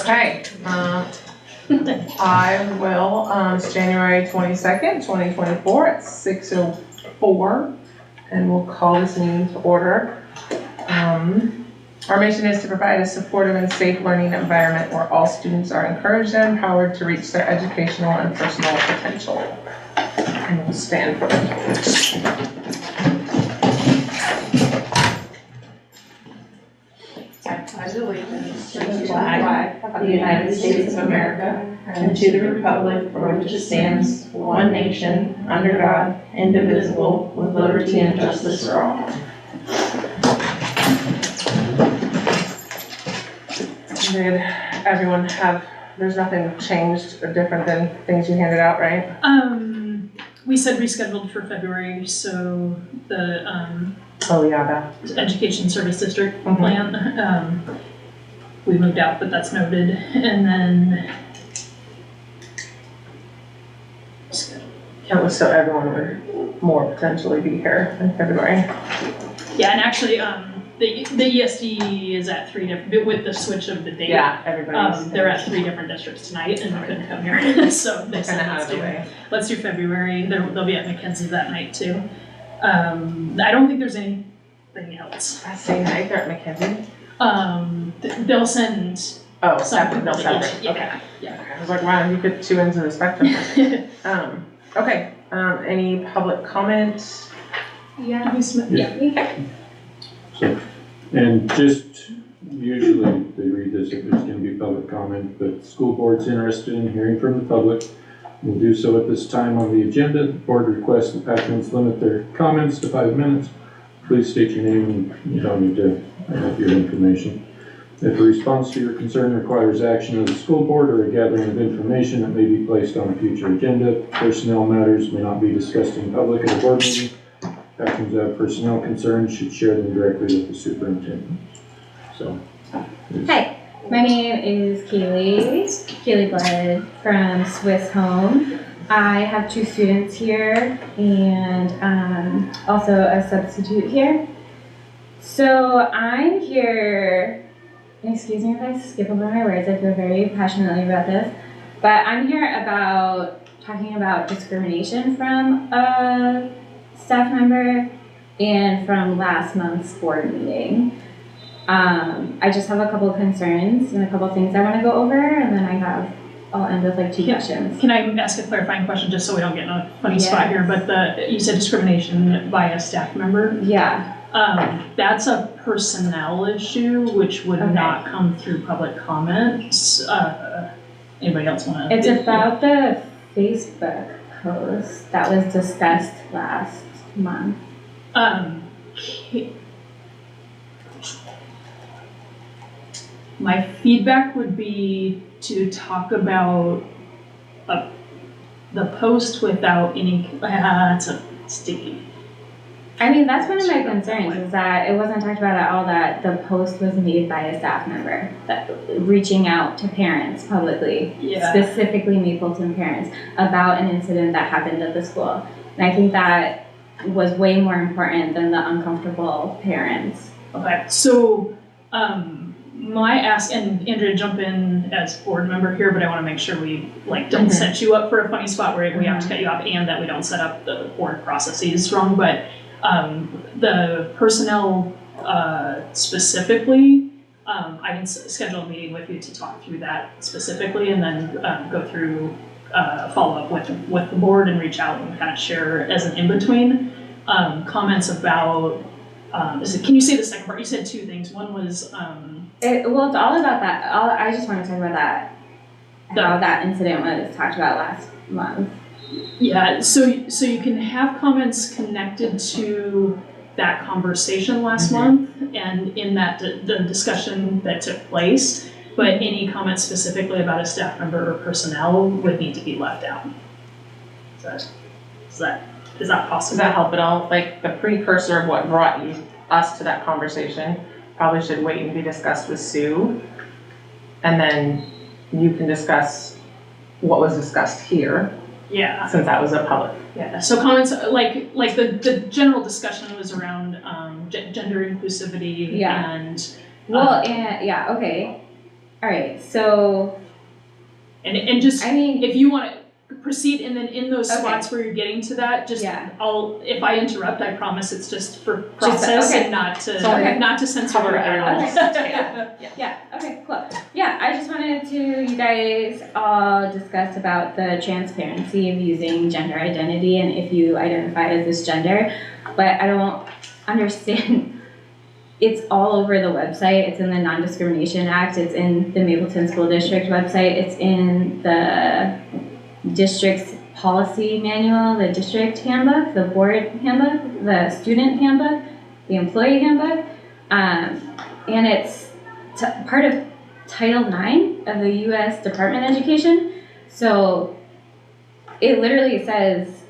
Okay, I will, it's January 22nd, 2024 at 6:04, and we'll call this meeting to order. Our mission is to provide a supportive and safe learning environment where all students are encouraged and empowered to reach their educational and personal potential. And we'll stand for it. I pledge allegiance to the flag of the United States of America and to the republic for which it stands, one nation, under God, indivisible, with liberty and justice for all. Did everyone have, there's nothing changed or different than things you handed out, right? We said rescheduled for February, so the Oh yeah, Education Service District plan, we moved out, but that's noted. And then that was so everyone would more potentially be here in February. yeah, and actually, the ESD is at 3 different, with the switch of the date. Yeah, everybody's. They're at 3 different districts tonight and they couldn't come here, so they said let's do February. They'll be at McKenzie that night too. I don't think there's anything else. That same night they're at McKenzie? They'll send. Oh, separate, no separate. Yeah, Okay. yeah. I was like, wow, you fit 2 ends of the spectrum. Okay, any public comment? Yeah. So, and just usually they read this if there's going to be public comment, but the school board's interested in hearing from the public. We'll do so at this time on the agenda. The board requests the patrons limit their comments to 5 minutes. Please state your name and you don't need to have your information. If a response to your concern requires action of the school board or a gathering of information that may be placed on a future agenda, personnel matters may not be discussed in public at a board meeting. Patrons that have personnel concerns should share them directly with the superintendent. So. Hi, my name is Kaylee Blood from Swiss Home. I have 2 students here and also a substitute here. So I'm here, excuse me if I skip over my words, I feel very passionately about this, but I'm here talking about discrimination from a staff member and from last month's board meeting. I just have a couple of concerns and a couple of things I want to go over, and then I'll end with like 2 questions. Can I ask a clarifying question just so we don't get in a funny spot here? But you said discrimination by a staff member? Yeah. That's a personnel issue which would not come through public comments. Anybody else want to? It's about the Facebook post that was discussed last month. My feedback would be to talk about the post without any. It's a sticky. I mean, that's one of my concerns is that it wasn't talked about at all that the post was made by a staff member, that reaching out to parents publicly, specifically Mapleton parents, about an incident that happened at the school. And I think that was way more important than the uncomfortable parents. Okay, so my ask, and Andrea, jump in as board member here, but I want to make sure we don't set you up for a funny spot where we have to cut you off, and that we don't set up the board processes wrong. But the personnel specifically, I can schedule a meeting with you to talk through that specifically, and then go through follow up with the board and reach out and kind of share as an in-between. Comments about, can you say the second part? You said 2 things. One was... well, it's all about that. I just want to talk about that, how that incident was talked about last month. Yeah, so you can have comments connected to that conversation last month and in that the discussion that took place, but any comments specifically about a staff member or personnel would need to be left out. Is that possible? Does that help at all? Like the precursor of what brought us to that conversation probably should wait and be discussed with Sue, and then you can discuss what was discussed here. Yeah. Since that was a public. Yeah. So comments like the general discussion was around gender inclusivity and Well, and yeah, okay. all right, so, And just, I mean, if you wanna proceed, and then in those Okay. spots where you're getting to that, just, Yeah. if I interrupt, I promise it's just for Just- process okay. and not Okay. to censor Cover your everyone's errors. yeah, okay, cool. Yeah, I just wanted to, you guys all discuss about the transparency of using gender identity and if you identify as this gender, but I don't understand. It's all over the website. It's in the Non-Discrimination Act. It's in the Mapleton School District website. It's in the district's policy manual, the district handbook, the board handbook, the student handbook, the employee handbook. And it's part of Title IX of the U.S. Department of Education. So it literally says,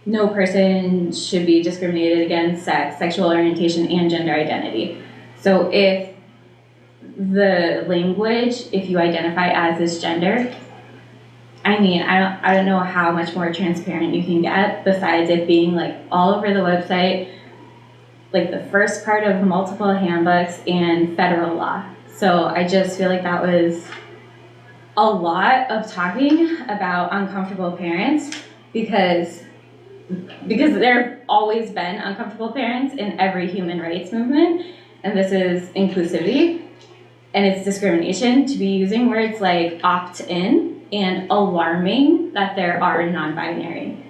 no person should be discriminated against sex, sexual orientation, and gender identity. So if the language, if you identify as this gender, I mean, I don't know how much more transparent you can get besides it being like all over the website, like the first part of multiple handbooks and federal law. So I just feel like that was a lot of talking about uncomfortable parents because there have always been uncomfortable parents in every human rights movement, and this is inclusivity, and it's discrimination to be using words like opt-in and alarming that there are non-binary.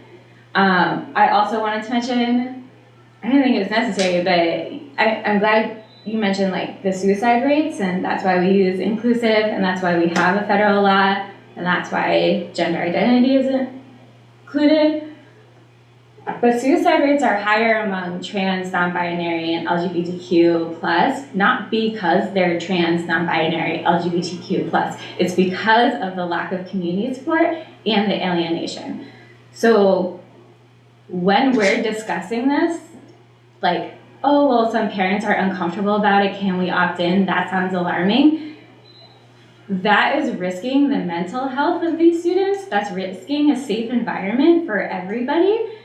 I also wanted to mention, I didn't think it was necessary, but I'm glad you mentioned like the suicide rates, and that's why we use inclusive, and that's why we have a federal law, and that's why gender identity isn't included. But suicide rates are higher among trans, non-binary, and LGBTQ+, not because they're trans, non-binary, LGBTQ+. It's because of the lack of community support and the alienation. So when we're discussing this, like, oh, well, some parents are uncomfortable about it, can we opt in? That sounds alarming. That is risking the mental health of these students. That's risking a safe environment for everybody,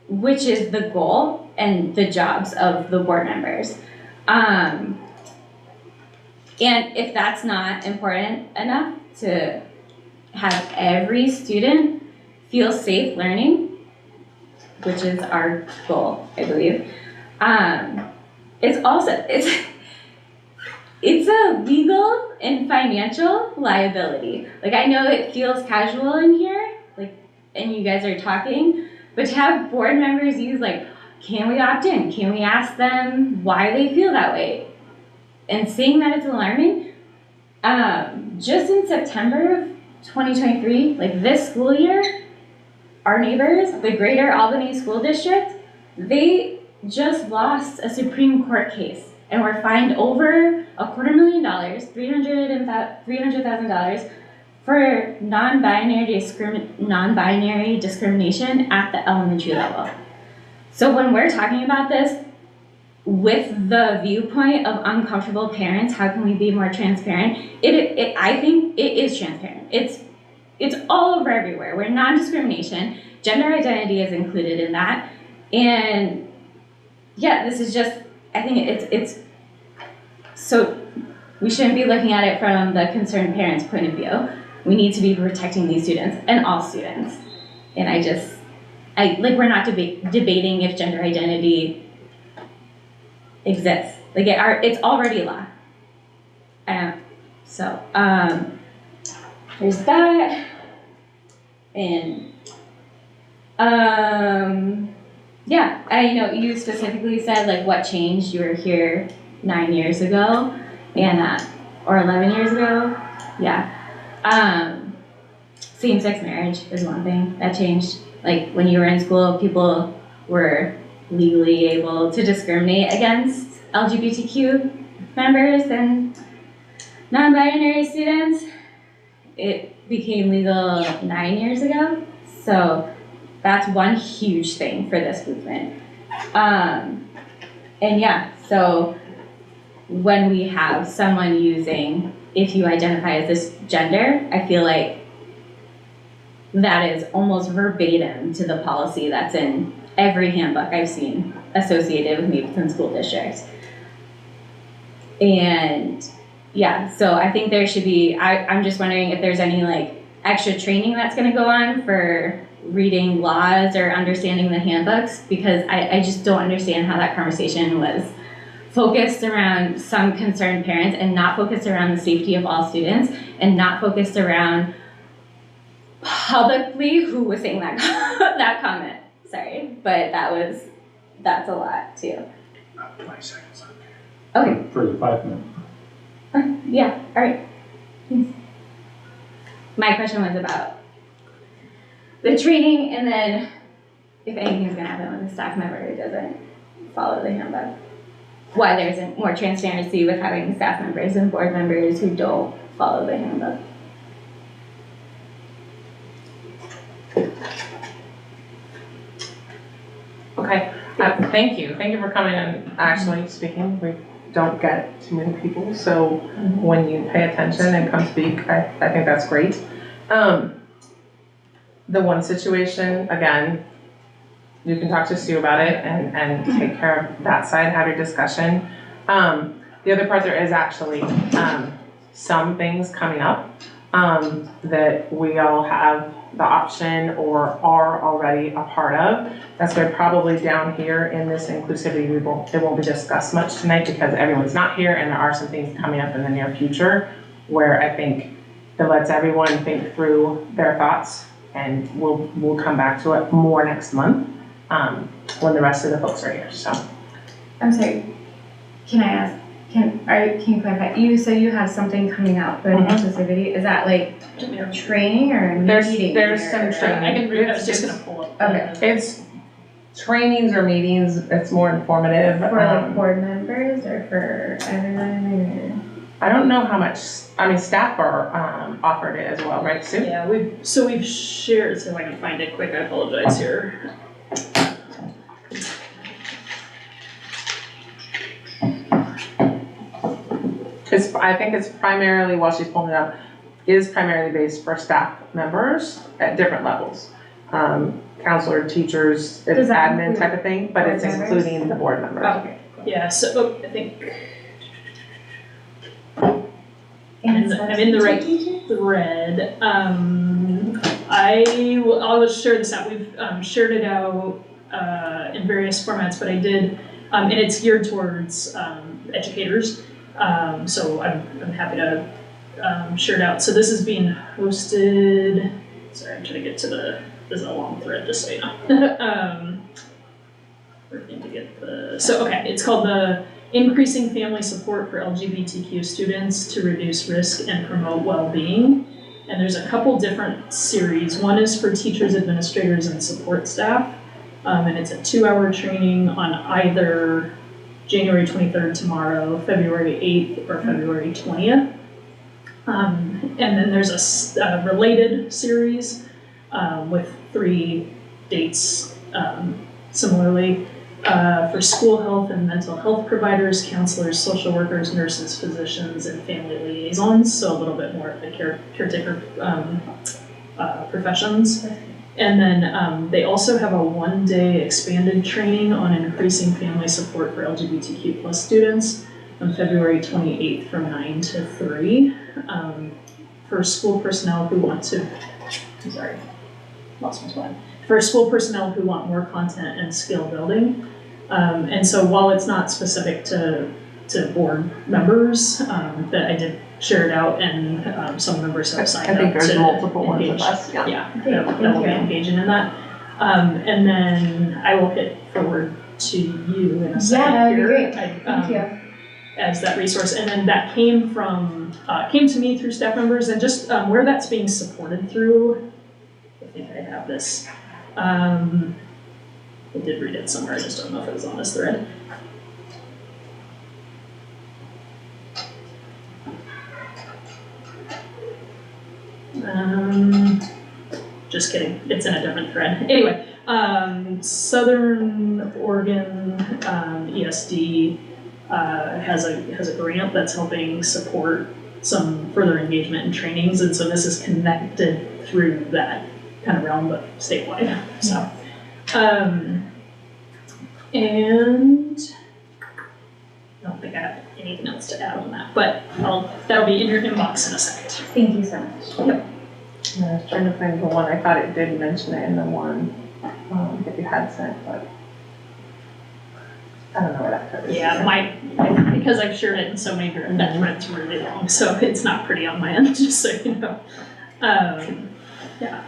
which is the goal and the jobs of the board members. And if that's not important enough to have every student feel safe learning, which is our goal, I believe, it's a legal and financial liability. Like, I know it feels casual in here, like, and you guys are talking, but to have board members use like, can we opt in? Can we ask them why they feel that way? And seeing that it's alarming, just in September of 2023, like this school year, our neighbors, the Greater Albany School District, they just lost a Supreme Court case and were fined over $250,000, $300,000 for non-binary discrimination at the elementary level. So when we're talking about this with the viewpoint of uncomfortable parents, how can we be more transparent? I think it is transparent. It's all over everywhere. We're non-discrimination. Gender identity is included in that. And yeah, this is just, I think it's so we shouldn't be looking at it from the concerned parents' point of view. We need to be protecting these students and all students. And we're not debating if gender identity exists. Like it's already law. So there's that. And yeah, I know you specifically said like what changed. You were here 9 years ago, and or 11 years ago. Yeah. Same-sex marriage is one thing that changed. Like when you were in school, people were legally able to discriminate against LGBTQ members and non-binary students. It became legal 9 years ago. So that's one huge thing for this movement. And yeah, so when we have someone using, if you identify as this gender, I feel like that is almost verbatim to the policy that's in every handbook I've seen associated with Mapleton School District. And yeah, so I think there should be, I'm just wondering if there's any like extra training that's gonna go on for reading laws or understanding the handbooks, because I just don't understand how that conversation was focused around some concerned parents and not focused around the safety of all students and not focused around publicly who was saying that that comment. Sorry, but that's a lot too. About 20 seconds. Okay. For the 5 minutes. Yeah, all right. Thanks. My question was about the training, and then if anything's gonna happen with a staff member who doesn't follow the handbook. Why there isn't more transparency with having staff members and board members who don't follow the handbook. Okay, thank you for coming and actually speaking. We don't get too many people, so when you pay attention and come speak, I think that's great. The one situation, again, you can talk to Sue about it and take care of that side, have your discussion. The other part, there is actually some things coming up that we all have the option or are already a part of. That's why probably down here in this inclusivity, it won't be discussed much tonight because everyone's not here, and there are some things coming up in the near future where I think it lets everyone think through their thoughts, and we'll come back to it more next month when the rest of the folks are here. So I'm sorry, can I ask, can you clarify, you say you have something coming out for inclusivity, is that like training or a meeting? There's some training. I can read, I was just gonna pull up. Okay. It's trainings or meetings, it's more informative. For like board members or for everyone? I don't know how much, I mean, staff are offered it as well, right, Sue? Yeah, we've shared, so if I can find it quick, I apologize here. I think it's primarily, while she's pulling it up, is primarily based for staff members at different levels. Counselor, teachers, it's admin type of thing, but it's including the board members. Oh, okay. Yeah, so I think I'm in the right thread. I'll share this out. We've shared it out in various formats, but I did, and it's geared towards educators. So I'm happy to share it out. So this is being hosted. Sorry, I'm trying to get to this is a long thread, just so you know. Working to get so okay, it's called the Increasing Family Support for LGBTQ Students to Reduce Risk and Promote Well-Being. And there's a couple different series. One is for teachers, administrators, and support staff. And it's a 2-hour training on either January 23rd, tomorrow, February 8th, or February 20th. And then there's a related series with 3 dates similarly. For school health and mental health providers, counselors, social workers, nurses, physicians, and family liaisons, so a little bit more of the caretaker professions. And then they also have a 1-day expanded training on increasing family support for LGBTQ plus students on February 28th from 9 to 3 for school personnel who want to, for school personnel who want more content and skill building. And so while it's not specific to board members, that I did share it out, and some members have signed up. I think there's multiple ones engage. of us, Yeah, that will be engaging in that. And then I will hit forward to you in a second. Yeah, that would be here. great. Thank you. As that resource, and then that came to me through staff members, and just where that's being supported through. I think I have this. I did read it somewhere, I just don't know if it was on this thread. Just kidding, it's in a different thread. Anyway, Southern Oregon ESD has a grant that's helping support some further engagement and trainings, and so this is connected through that kind of realm, but statewide. So. And I don't think I have anything else to add on that, but that'll be in your inbox in a second. Thank you so much. I was trying to find the one, I thought it did mention it in the one, that you had sent, but I don't know where that code is. Yeah, because I've shared it in so many groups, that thread's really long, so it's not pretty on my end, just so you know. Yeah,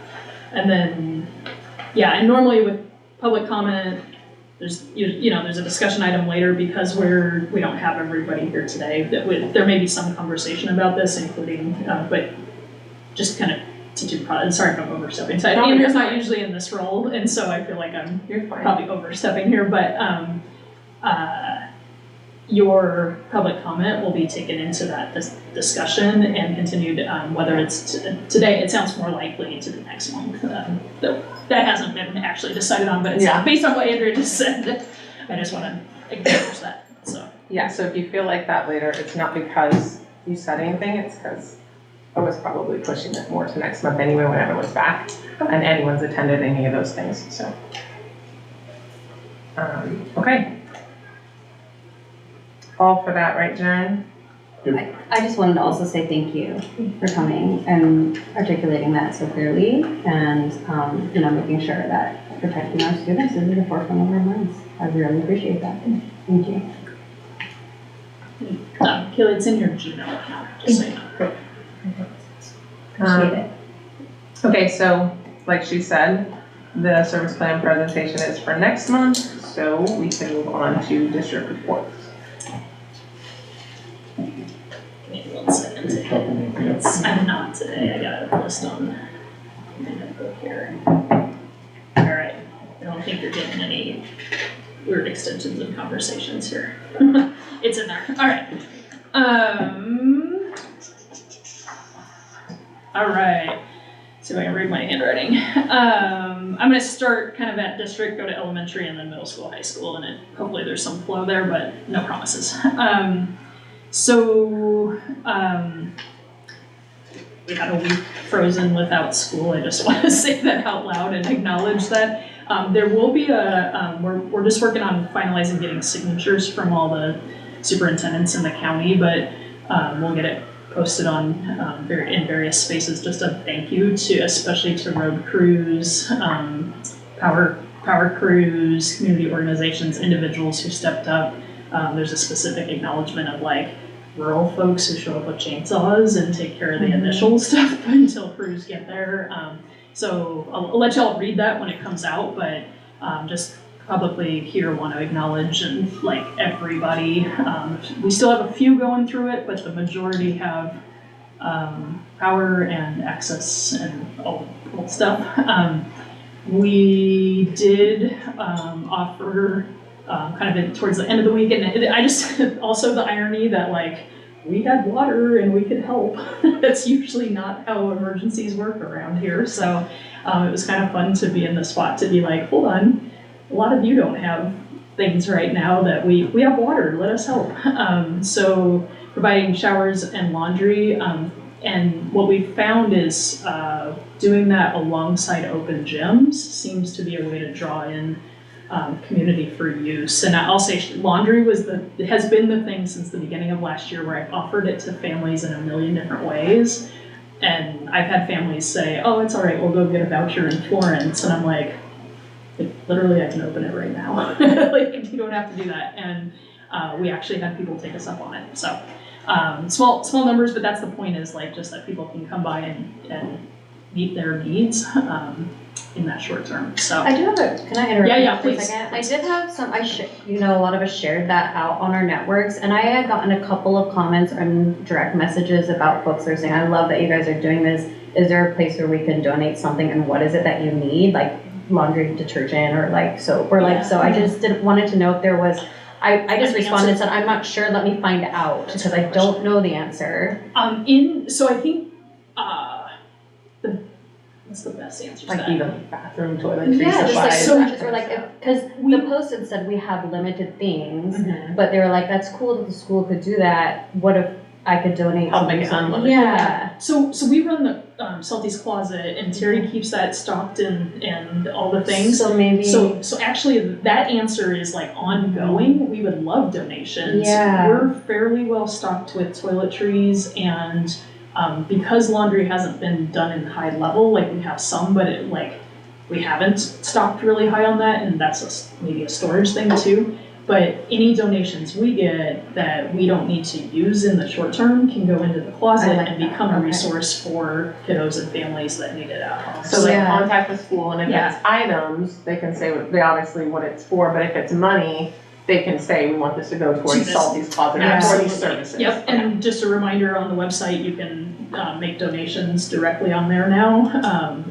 and then, and normally with public comment, there's, there's a discussion item later because we don't have everybody here today. There may be some conversation about this, including, but just kind of teaching sorry if I'm overstepping. So Andrew's not usually in this role, and so I feel like I'm probably overstepping here, but your public comment will be taken into that discussion and continued, whether it's today, it sounds more likely to the next month. That hasn't been actually decided on, but it's based on what Andrea just said. I just want to acknowledge that, so. Yeah, so if you feel like that later, it's not because you said anything, it's because I was probably pushing it more to next month anyway when everyone's back and anyone's attended any of those things, so. Okay. All for that, right, Jen? I just wanted to also say thank you for coming and articulating that so clearly and, making sure that protecting our students is at the forefront of our minds. I really appreciate that. Thank you. Kaylee, it's in your Gmail account, just so you know. Appreciate it. Okay, so like she said, the service plan presentation is for next month, so we can move on to district reports. Give me 1 second. I'm not today. I got a list on my notebook here. All right. I don't think you're getting any weird extensions and conversations here. It's in there. All right. All right. See if I can read my handwriting. I'm going to start kind of at district, go to elementary, and then middle school, high school, and hopefully there's some flow there, but no promises. We had a week frozen without school. I just want to say that out loud and acknowledge that. There will be we're just working on finalizing getting signatures from all the superintendents in the county, but we'll get it posted on in various spaces. Just a thank you especially to road crews, power crews, community organizations, individuals who stepped up. There's a specific acknowledgement of rural folks who show up with chainsaws and take care of the initial stuff until crews get there. So I'll let y'all read that when it comes out, but just publicly here want to acknowledge and everybody. We still have a few going through it, but the majority have power and access and all the stuff. We did offer kind of towards the end of the week, and I just also the irony that we had water and we could help. That's usually not how emergencies work around here. So it was kind of fun to be in the spot to be hold on, a lot of you don't have things right now that we have water, let us help. So providing showers and laundry, and what we found is doing that alongside open gyms seems to be a way to draw in community for use. And I'll say laundry has been the thing since the beginning of last year where I've offered it to families in a million different ways. And I've had families say, oh, it's all right, we'll go get a voucher in Florence. And I'm like, literally I can open it right now. You don't have to do that. And we actually had people take us up on it. So small numbers, but that's the point, is just that people can come by and meet their needs in that short term. So I do have can I interrupt yeah, for please. a second? I did have some, a lot of us shared that out on our networks, and I had gotten a couple of comments and direct messages about folks that are saying, I love that you guys are doing this. Is there a place where we can donate something, and what is it that you need? Laundry detergent or soap or so I just wanted to know if there was, I just responded and said, I'm not sure, let me find out, because I don't know the answer. So I think, what's the best answer to that? Even bathroom, toiletries, Yeah, supplies. just or because the post had said we have limited things, but they were that's cool that the school could do that. What if I could donate. Help make it something. unlimited. Yeah. So we run the Salty's Closet, and Terry keeps that stocked and all the things. So maybe. So actually, that answer is like ongoing. We would love donations. Yeah. We're fairly well stocked with toiletries, and because laundry hasn't been done in high level, like we have some, but we haven't stocked really high on that, and that's maybe a storage thing too. But any donations we get that we don't need to use in the short term can go into the closet and become a resource for kiddos and families that need it at home. So they contact the school, and if Yeah. it's items, they can say obviously what it's for, but if it's money, they can say, we want this to go To towards this. Salty's Closet or for Absolutely. these services. Yep, and just a reminder on the website, you can make donations directly on there now,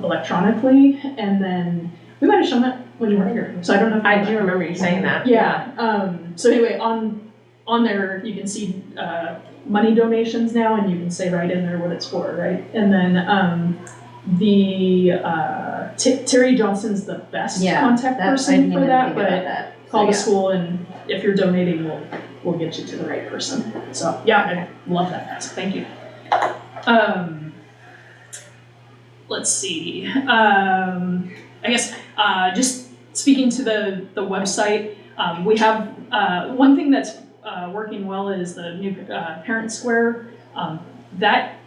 electronically, and then we might have shown that when you weren't here, so I don't know if I do remember you saying that. Yeah, so anyway, on there, you can see money donations now, and you can say right in there what it's for, right? And then Terry Johnson's the best contact person for that, but call the school, and if you're donating, we'll get you to the right person. So yeah, I love that, guys. Thank you. Let's see. I guess just speaking to the website, we have one thing that's working well is the new parent square. That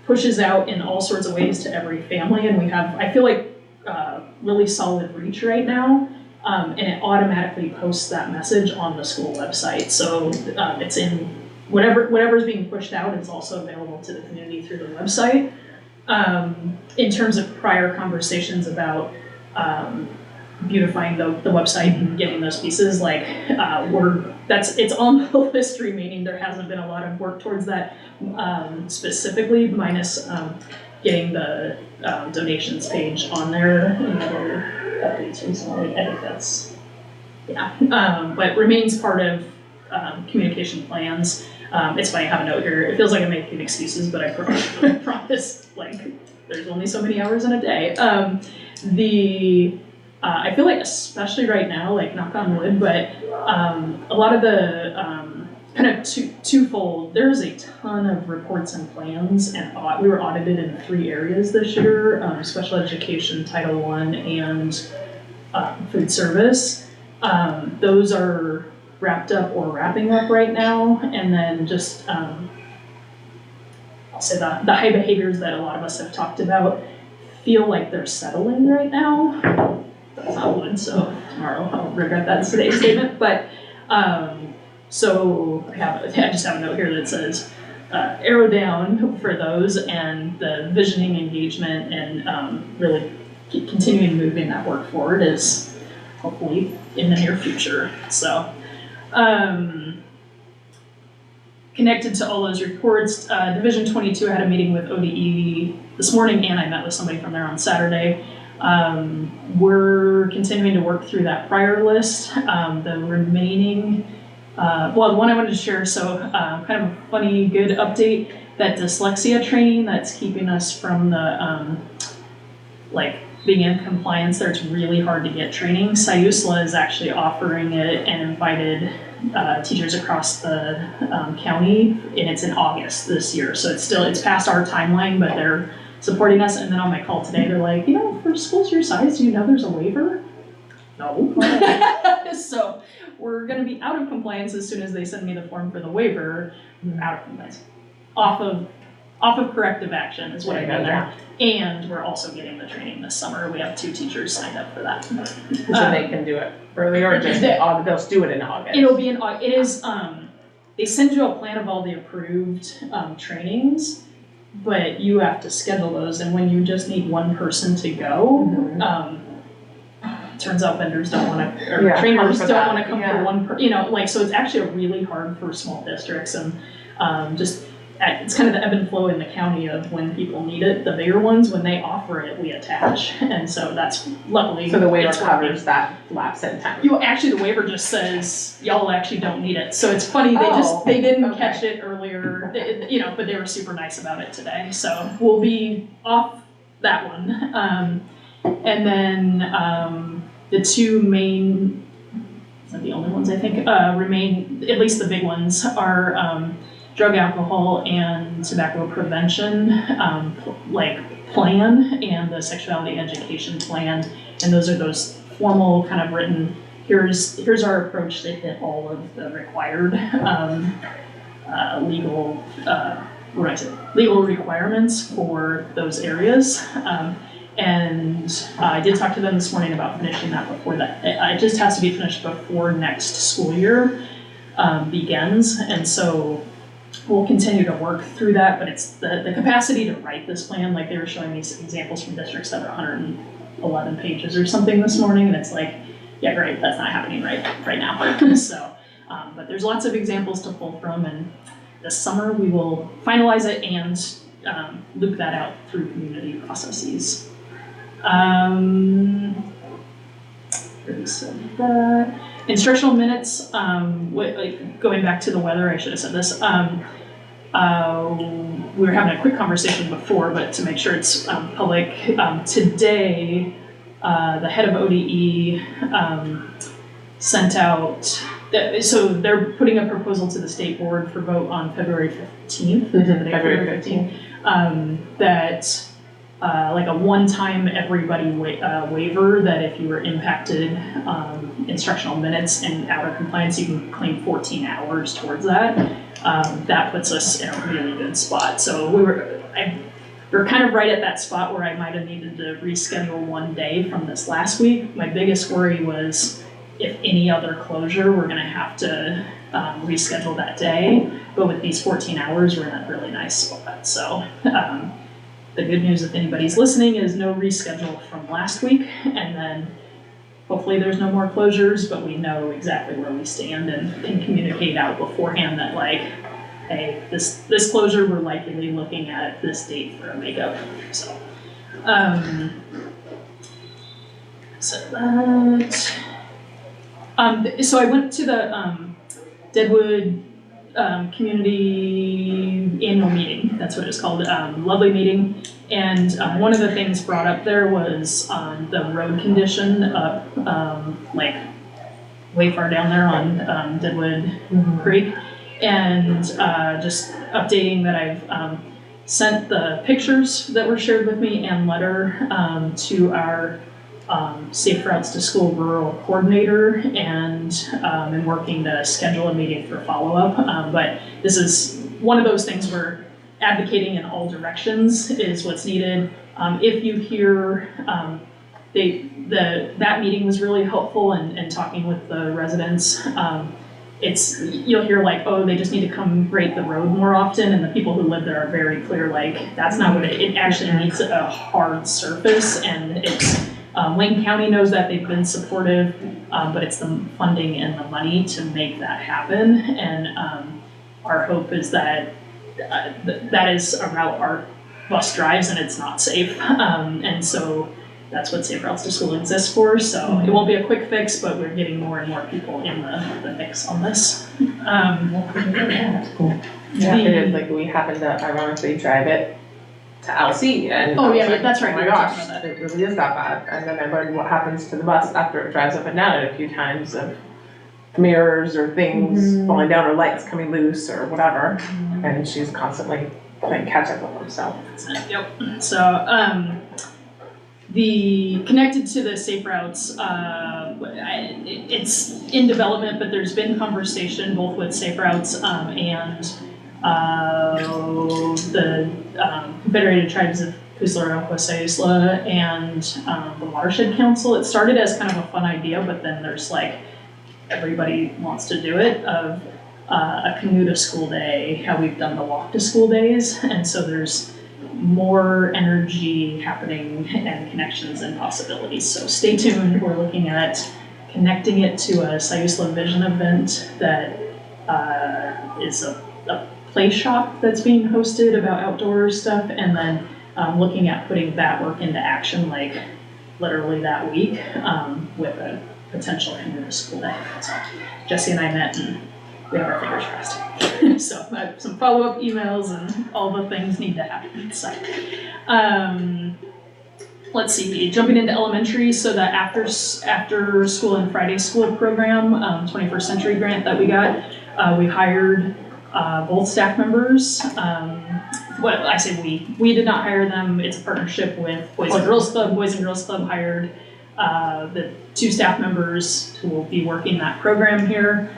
pushes out in all sorts of ways to every family, and we have, I feel like, really solid reach right now. And it automatically posts that message on the school website. So it's in whatever's being pushed out is also available to the community through the website. In terms of prior conversations about beautifying the website and getting those pieces, it's on the list remaining. There hasn't been a lot of work towards that specifically, minus getting the donations page on there and other updates recently. I think that's, but remains part of communication plans. It's funny, I have a note here. It feels like I'm making excuses, but I promise, there's only so many hours in a day. I feel like, especially right now, knock on wood, but a lot of the kind of twofold, there's a ton of reports and plans, and we were audited in 3 areas this year, special education, Title I, and food service. Those are wrapped up or wrapping up right now, and then just I'll say the high behaviors that a lot of us have talked about feel like they're settling right now. That's not wood, so tomorrow I'll regret that today's statement. But so I just have a note here that says arrow down for those, and the visioning, engagement, and really continuing moving that work forward is hopefully in the near future. So. Connected to all those reports, Division 22 had a meeting with ODE this morning, and I met with somebody from there on Saturday. We're continuing to work through that prior list. The remaining, the one I wanted to share, so kind of a funny, good update, that dyslexia training that's keeping us from the, being in compliance there. It's really hard to get training. SIUSLA is actually offering it and invited teachers across the county, and it's in August this year. So it's past our timeline, but they're supporting us. And then on my call today, they're like, for schools your size, do you know there's a waiver? No. So we're gonna be out of compliance as soon as they send me the form for the waiver. Out of compliance. Off of corrective action is what I got there. And we're also getting the training this summer. We have 2 teachers signed up for that. So they can do it early, or just they'll do it in August? It'll be in August. It is, they send you a plan of all the approved trainings, but you have to schedule those. And when you just need one person to go, turns out vendors don't want to, or trainers don't want to come for one so it's actually really hard for small districts, and it's kind of the ebb and flow in the county of when people need it. The bigger ones, when they offer it, we attach, and so that's luckily. So the waiver covers that lapse in time. Actually, the waiver just says y'all actually don't need it. So it's funny, they didn't catch it earlier, but they were super nice about it today. So we'll be off that one, and then the 2 main. Is that the only ones I think remain? At least the big ones are. drug, alcohol, and tobacco prevention plan and the sexuality education plan. And those are those formal kind of written, here's our approach to hit all of the required legal requirements for those areas. And I did talk to them this morning about finishing that before that. It just has to be finished before next school year begins. And so we'll continue to work through that, but it's the capacity to write this plan. Like they were showing me some examples from districts that are 111 pages or something this morning. And it's like, yeah, great, that's not happening right now. So, but there's lots of examples to pull from, and this summer we will finalize it and loop that out through community processes. Instructional minutes, going back to the weather, I should have said this. We were having a quick conversation before, but to make sure it's public, today, the head of ODE sent out, so they're putting a proposal to the state board for vote on February 15th. February 15th. That like a one-time everybody waiver that if you were impacted instructional minutes and out of compliance, you can claim 14 hours towards that. That puts us in a really good spot. So we're kind of right at that spot where I might have needed to reschedule one day from this last week. My biggest worry was if any other closure, we're gonna have to reschedule that day. But with these 14 hours, we're in a really nice spot. So the good news, if anybody's listening, is no reschedule from last week. And then hopefully there's no more closures, but we know exactly where we stand and can communicate out beforehand that like, hey, this closure, we're likely looking at this date for a makeup. So, so I went to the Deadwood community annual meeting. That's what it's called. Lovely meeting. And one of the things brought up there was the road condition up like way far down there on Deadwood Creek. And just updating that I've sent the pictures that were shared with me and letter to our Safe Routes to School Rural Coordinator, and I'm working to schedule a meeting for follow-up. But this is one of those things where advocating in all directions is what's needed. If you hear, that meeting was really helpful and talking with the residents. You'll hear like, oh, they just need to come grade the road more often, and the people who live there are very clear, like, that's not what it actually needs a hard surface, and it's, Wayne County knows that, they've been supportive, but it's the funding and the money to make that happen, and our hope is that that is a route our bus drives and it's not safe, and so that's what Safe Routes to School exists for. So it won't be a quick fix, but we're getting more and more people in the mix on this. That's cool. Yeah, it is, like, we happened to ironically drive it to LC, and Oh, I was yeah, like, that's right, oh we my were talking gosh, about that. it really is that bad. And then I learned what happens to the bus after it drives up and down it a few times, of mirrors or things falling down or lights coming loose or whatever. And she's constantly playing catch up with them, so. Yep. So the connected to the Safe Routes, it's in development, but there's been conversation both with Safe Routes and the Confederated Tribes of Kusla, Sayusla, and the Watershed Council. It started as kind of a fun idea, but then there's like, everybody wants to do it, of a canoe to school day, how we've done the walk to school days. And so there's more energy happening and connections and possibilities. So stay tuned. We're looking at connecting it to a Sayusla Vision event that is a play shop that's being hosted about outdoor stuff, and then looking at putting that work into action like literally that week with a potential canoe to school day. So Jesse and I met and we have our fingers crossed. So I have some follow-up emails and all the things need to happen. So let's see, jumping into elementary, so that after school and Friday school program, 21st Century grant that we got, we hired both staff members. What I say we did not hire them. It's a partnership with Boys and Girls Club. Boys and Girls Club hired the 2 staff members who will be working that program here.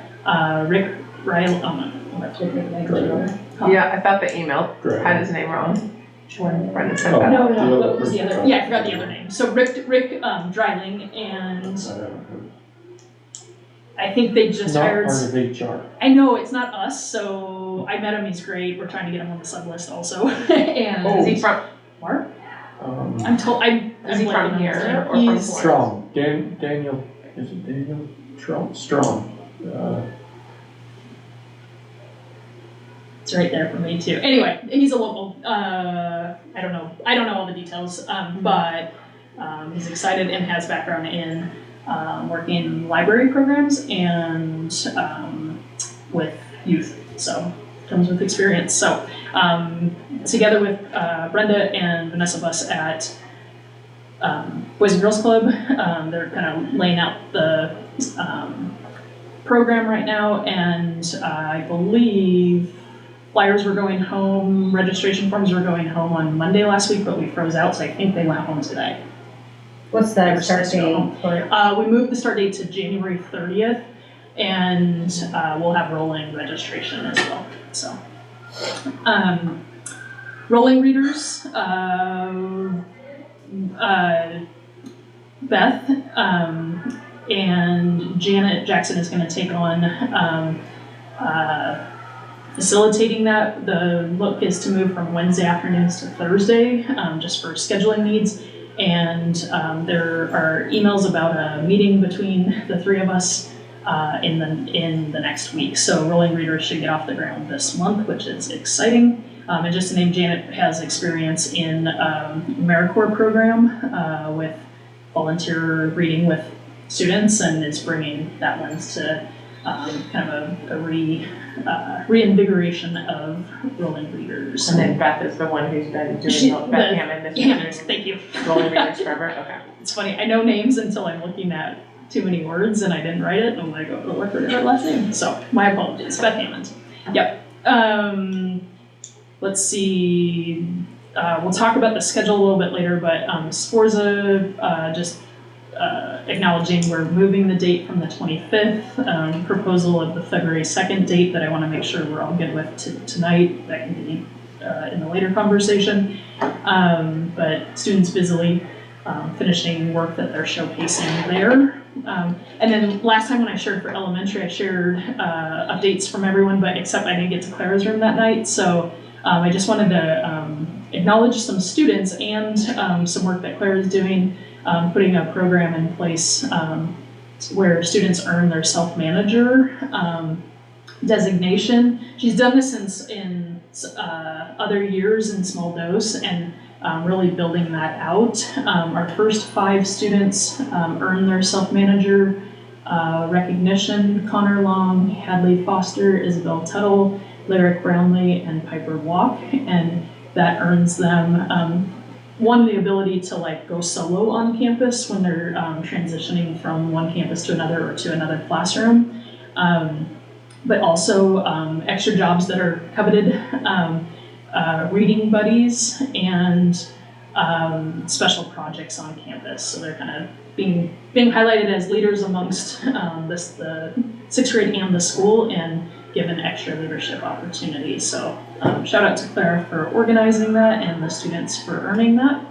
Rick Riley. Yeah, I thought the email had his name wrong when Brenda said that. No, what was the other? Yeah, I forgot the other name. So Rick Dryling, and I think they just hired. Not part of HR. I know it's not us, so I met him. He's great. We're trying to get him on the sub list also. And Is he from, Mark? Um, I'm told. is he from here or from He's Florence? Strong, Daniel, is it Daniel? Strong. It's right there for me too. Anyway, he's a local. I don't know all the details, but he's excited and has background in working in library programs and with youth. So comes with experience. So together with Brenda and Vanessa Buss at Boys and Girls Club, they're kind of laying out the program right now, and I believe flyers were going home, registration forms were going home on Monday last week, but we froze out, so I think they went home today. What's They the were start supposed to go date home. for it? We moved the start date to January 30th, and we'll have rolling registration as well. So, rolling readers, Beth and Janet Jackson is going to take on facilitating that. The look is to move from Wednesday afternoons to Thursday, just for scheduling needs. And there are emails about a meeting between the 3 of us in the next week. So rolling readers should get off the ground this month, which is exciting. And just to name, Janet has experience in AmeriCorps program with volunteer reading with students, and is bringing that lens to kind of a reinvigoration of rolling readers. And then Beth is the one who's been doing Beth Hammond has been Hammond, doing thank you. rolling readers forever. Okay. It's funny, I know names until I'm looking at too many words and I didn't write it, and I'm like, oh, what is her last name? So, my apologies, Beth Hammond. Yep. Let's see, we'll talk about the schedule a little bit later, but Sforza, just acknowledging we're moving the date from the 25th, proposal of the February 2nd date that I want to make sure we're all good with tonight. That can be in the later conversation. But students busily finishing work that they're showcasing there. And then last time when I shared for elementary, I shared updates from everyone, but except I didn't get to Clara's room that night. So I just wanted to acknowledge some students and some work that Clara's doing. Putting a program in place where students earn their self-manager designation. She's done this in other years in small dose, and really building that out. Our first 5 students earn their self-manager recognition: Connor Long, Hadley Foster, Isabel Tuttle, Lyric Brownlee, and Piper Walk, and that earns them one, the ability to like go solo on campus when they're transitioning from one campus to another or to another classroom, but also extra jobs that are coveted, reading buddies, and special projects on campus. So they're kind of being highlighted as leaders amongst the 6th grade and the school, and given extra leadership opportunities. So shout out to Clara for organizing that and the students for earning that.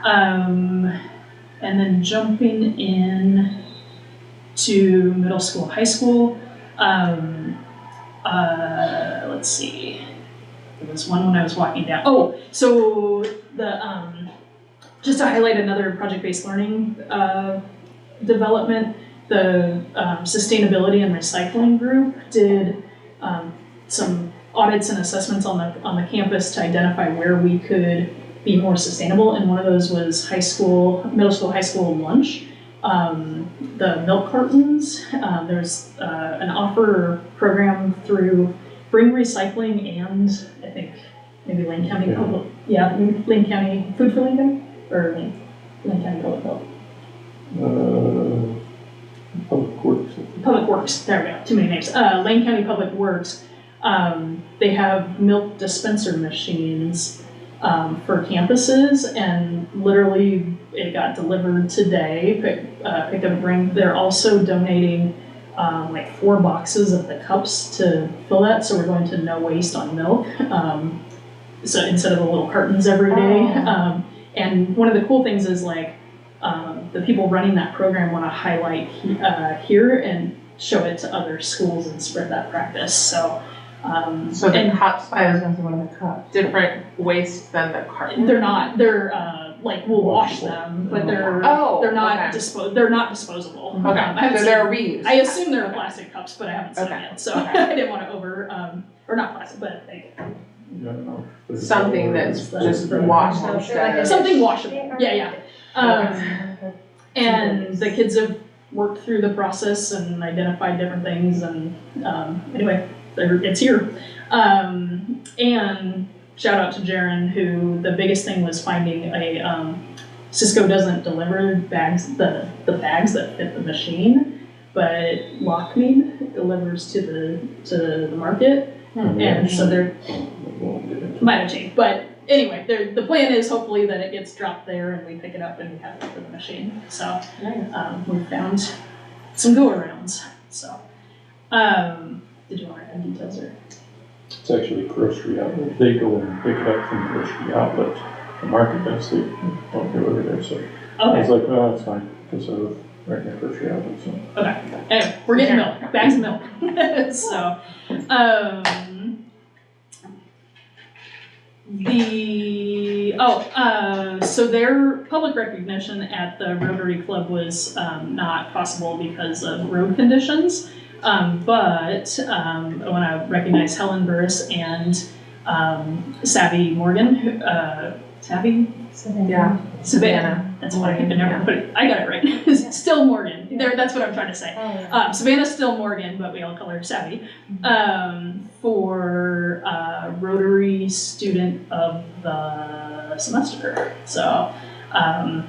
And then jumping in to middle school, high school. Let's see. There was one when I was walking down. Oh, so the just to highlight another project-based learning development. The sustainability and recycling group did some audits and assessments on the campus to identify where we could be more sustainable, and one of those was middle school, high school lunch. The milk cartons. There's an offer program through Bring Recycling and I think maybe Lane County Public. Yeah, Lane County Food for Lane County or Lane County Public Health. Public Works. Public Works, there we go, too many names. Lane County Public Works They have milk dispenser machines for campuses, and literally it got delivered today, picked up and bring. They're also donating like 4 boxes of the cups to fill that, so we're going to no waste on milk. So instead of the little cartons every day. And one of the cool things is like the people running that program want to highlight here and show it to other schools and spread that practice. So So the cups, I was gonna say, what are the cups? Different waste than the carton? they're not, they're like, we'll wash them, but they're not okay. they're not disposable. Okay, I haven't so seen- they're reused. I assume they're plastic cups, but I haven't seen Okay. it yet, so Okay. I didn't want to or not plastic, but like, Yeah, no. Something that's just washed instead of. something washable. Yeah. And the kids have worked through the process and identified different things, and anyway, it's here. And shout out to Jaren, who the biggest thing was finding a Cisco doesn't deliver bags, the bags that fit the machine, but Lockmead delivers to the market, and so they're might have changed, but anyway, the plan is hopefully that it gets dropped there and we pick it up and we have it for the machine. So we found some go-arounds. So did you want to add details or? It's actually a grocery outlet. They go and pick it up from grocery outlet. The market does, they don't deliver there, so. I was Okay. like, well, that's fine, because I live right near grocery outlet, so. Okay. Anyway, we're getting milk, bags of milk. So, so their public recognition at the Rotary Club was not possible because of road conditions. But I want to recognize Helen Burris and Savvy Morgan, Yeah. Savannah. That's why I can never put it. I got it right. It's still Morgan. There. That's what I'm trying to say. Savannah's still Morgan, but we all call her Savvy. For Rotary Student of the Semester. So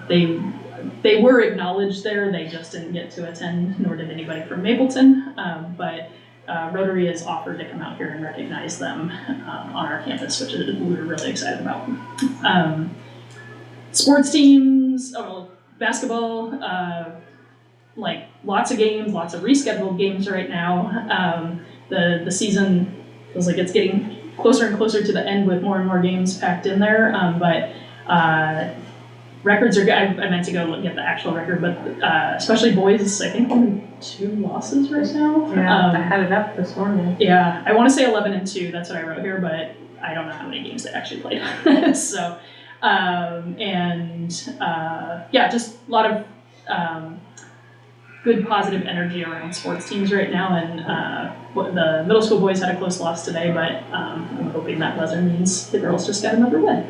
they were acknowledged there. They just didn't get to attend, nor did anybody from Mapleton. But Rotary has offered to come out here and recognize them on our campus, which we were really excited about. Sports teams, basketball, like lots of games, lots of rescheduled games right now. The season feels like it's getting closer and closer to the end with more and more games packed in there. But records are good. I meant to go look at the actual record, but especially boys, I think only 2 losses right now. Yeah, I had it up this morning. Yeah, I want to say 11-2. That's what I wrote here, but I don't know how many games they actually played. So, just a lot of good positive energy around sports teams right now. And the middle school boys had a close loss today, but I'm hoping that buzzer means the girls just got another win.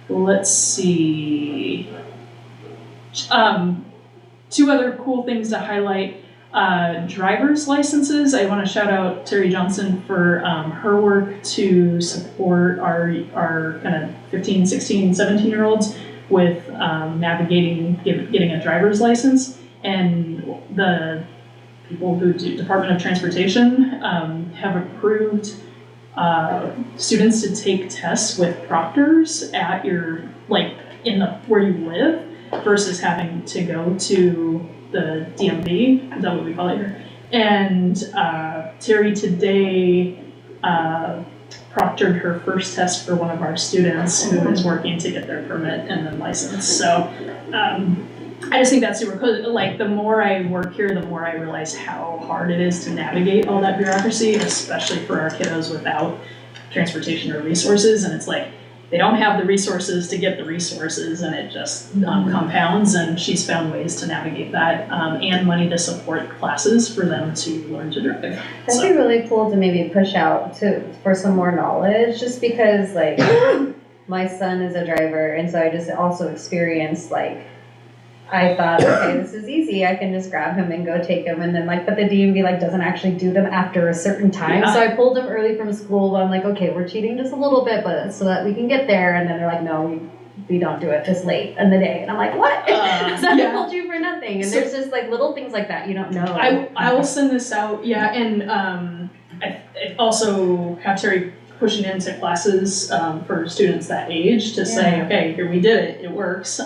Let's see. 2 other cool things to highlight. Driver's licenses. I want to shout out Terry Johnson for her work to support our kind of 15, 16, 17-year-olds with navigating getting a driver's license. And the people who do Department of Transportation have approved students to take tests with proctors at your, like, where you live versus having to go to the DMV. Is that what we call it here? And Terry today proctored her first test for one of our students who is working to get their permit and then license. So I just think that's super cool. Like, the more I work here, the more I realize how hard it is to navigate all that bureaucracy, especially for our kiddos without transportation or resources. And it's like, they don't have the resources to get the resources, and it just compounds, and she's found ways to navigate that and money to support classes for them to learn to drive. That'd be really cool to maybe push out for some more knowledge, just because, like, my son is a driver, and so I just also experienced, like, I thought, okay, this is easy. I can just grab him and go take him. And then, like, but the DMV, like, doesn't actually do them after a certain time. Yeah. So I pulled him early from school. I'm like, okay, we're cheating just a little bit, but so that we can get there. And then they're like, no, we don't do it this late in the day. And I'm like, what? So I pulled you for nothing. And there's just, like, little things like that you don't know. I will send this out. Yeah. And also have Terry pushing into classes for students that age to say, okay, here we did it, it works.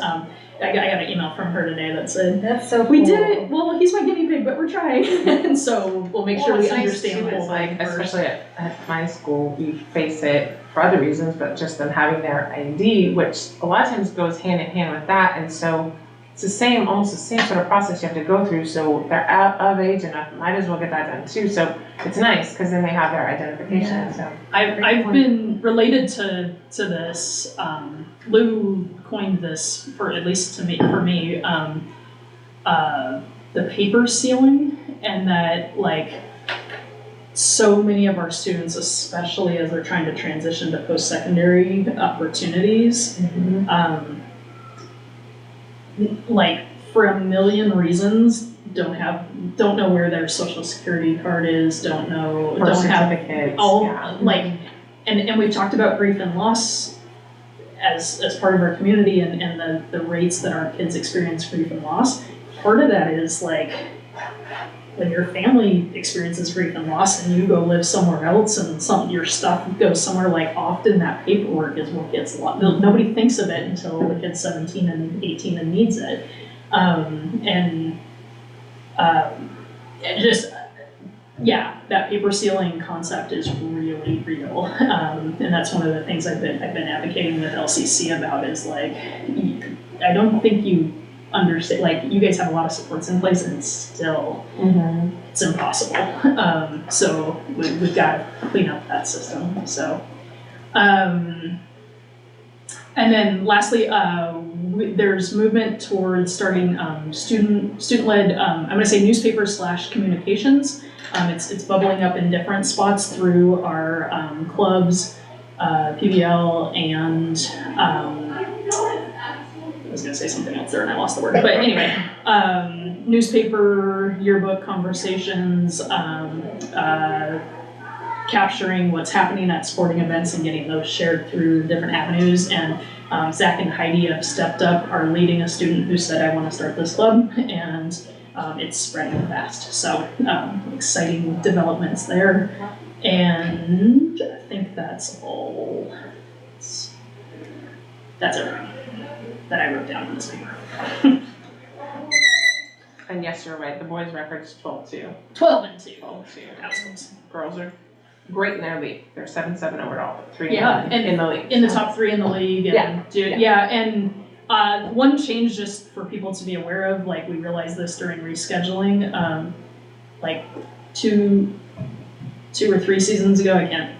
I got an email from her today that said, That's so cool. we did it, well, he's my guinea pig, but we're trying. And so we'll make sure we it's nice understand too, the whole is, like, thing first. especially at my school, we face it for other reasons, but just them having their ID, which a lot of times goes hand in hand with that, and so it's the same, almost the same sort of process you have to go through, so they're out of age enough, might as well get that done too, so it's nice, because then they have their identification, so. I've been related to this, Lou coined this, for at least for me, the paper ceiling, and that like so many of our students, especially as they're trying to transition to post-secondary opportunities, like for a million reasons, don't know where their social security card is, don't have certificates, all like, and we've talked about grief and loss as part of our community and the rates that our kids experience grief and loss. Part of that is like when your family experiences grief and loss and you go live somewhere else and your stuff goes somewhere, like often that paperwork is what gets lost. Nobody thinks of it until the kid's 17 and 18 and needs it. That paper ceiling concept is really real. And that's one of the things I've been advocating with LCC about is like, I don't think you understand, like you guys have a lot of supports in place and still it's impossible. So we've got to clean up that system. So, and then lastly, there's movement towards starting student-led, I'm going to say newspaper/communications. It's bubbling up in different spots through our clubs, PBL, and I was going to say something else there and I lost the word. But anyway, newspaper, yearbook conversations, capturing what's happening at sporting events and getting those shared through different avenues. And Zach and Heidi have stepped up, are leading a student who said, I want to start this club, and it's spreading fast. So exciting developments there. And I think that's all. That's everything that I wrote down on this paper. And yes, you're right, the boys' record's 12-2. 12-2. 12-2. That's close. Girls are great in their league. They're 7-7 overall, 3-1 and in the league. In the top 3 in the league. And and one change just for people to be aware of, like we realized this during rescheduling, like two or 3 seasons ago, I can't.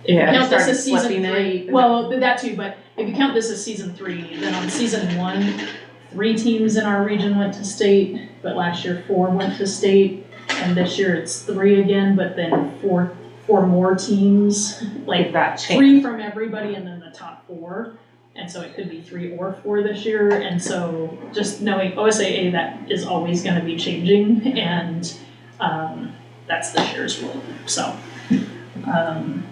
If you count this as season 3, well, that too, but if you count this as season 3, then on season 1, 3 teams in our region went to state, but last year 4 went to state, and this year it's 3 again, but then 4 more teams, like that 3 from everybody and then the top 4. And so it could be 3 or 4 this year. And so just knowing OSAA, that is always going to be changing, and that's this year's rule. So,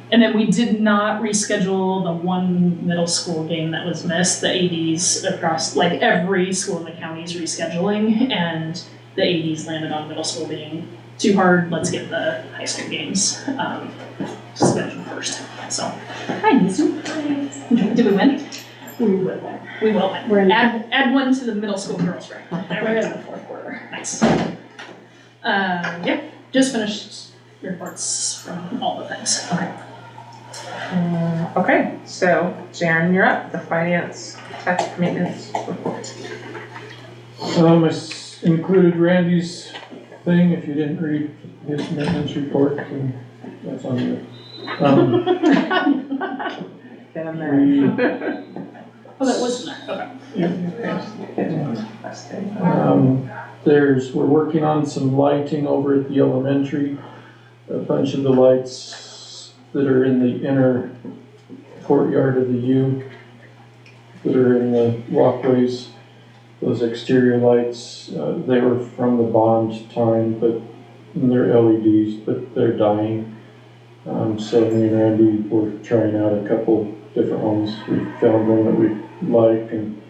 and then we did not reschedule the one middle school game that was missed. The ADs across, like every school in the county is rescheduling, and the ADs landed on middle school being too hard. Let's get the high school games scheduled first. So, hi, Nizu. Did we win? We will win. We will win. We're in add 1 to the middle school girls record. We're in the 4th quarter. Nice. Just finished reports from all the things. Okay. Okay, so Jaren, you're up. The finance tech maintenance report. I included Randy's thing. If you didn't read his maintenance report, then that's on you. Get them there. Oh, that wasn't there. Okay. We're working on some lighting over at the elementary. A bunch of the lights that are in the inner courtyard of the U, that are in the walkways, those exterior lights, they were from the bond time, but they're LEDs, but they're dying. So me and Randy were trying out a couple different ones. We found one that we like and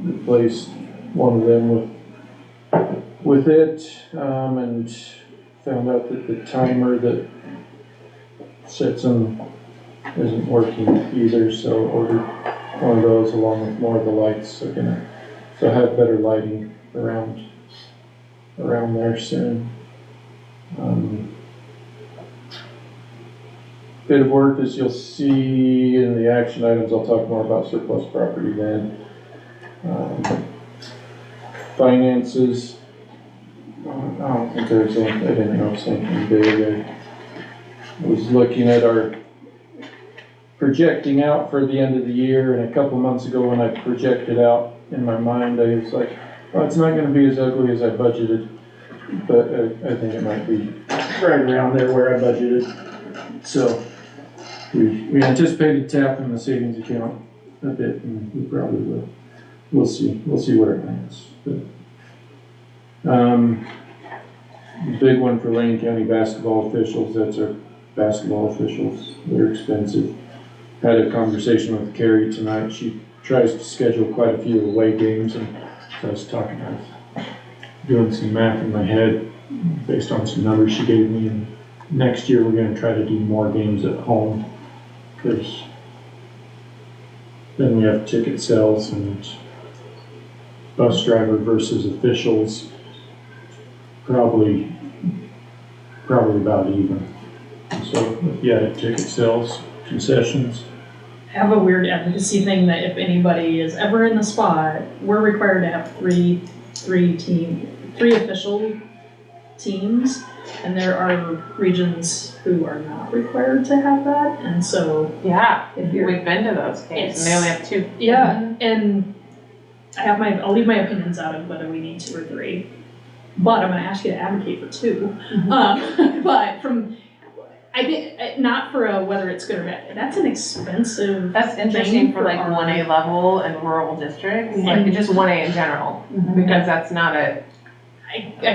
replaced one of them with it, and found out that the timer that sets them isn't working either, so ordered one of those along with more of the lights, so have better lighting around there soon. Bit of work, as you'll see in the action items, I'll talk more about surplus property then. Finances, I don't think there's anything else thinking big. I was looking at our projecting out for the end of the year, and a couple months ago when I projected out in my mind, I was like, well, it's not gonna be as ugly as I budgeted, but I think it might be right around there where I budgeted. So we anticipated tapping the savings account a bit, and we probably will. We'll see where it lands. Big one for Lane County basketball officials, that's our basketball officials. They're expensive. Had a conversation with Carrie tonight. She tries to schedule quite a few away games, and so I was doing some math in my head based on some numbers she gave me, and next year we're gonna try to do more games at home, because then we have ticket sales and bus driver versus officials, probably about even. So if you had ticket sales, concessions. I have a weird advocacy thing that if anybody is ever in the spot, we're required to have three official teams, and there are regions who are not required to have that, and so. Yeah, If you're- we've been to those games, and they only have 2. Yeah, and I'll leave my opinions out of whether we need 2 or 3, but I'm gonna ask you to advocate for 2. But I think, not for whether it's good or bad, that's an expensive. That's interesting thing for like our- 1A level and rural districts, Mhm. like just 1A in general, because that's not I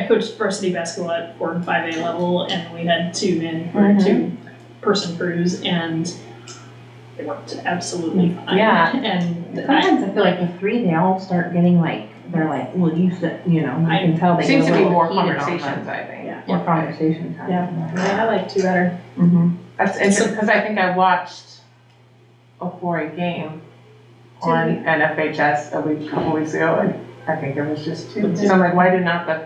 coached varsity basketball at 4 and 5A level, and we had 2 men for 2-person crews, and it worked absolutely fine. Yeah. And Sometimes I feel like the 3, they all start getting like, they're like, well, you said, you know, I can tell they get seems a to be little more heated on conversations, them. I think. More conversation time. Yeah, I like 2 better. That's interesting, because I think I watched a 4A game on NFHS a couple weeks ago, and I think there was just 2. So I'm like, why do not the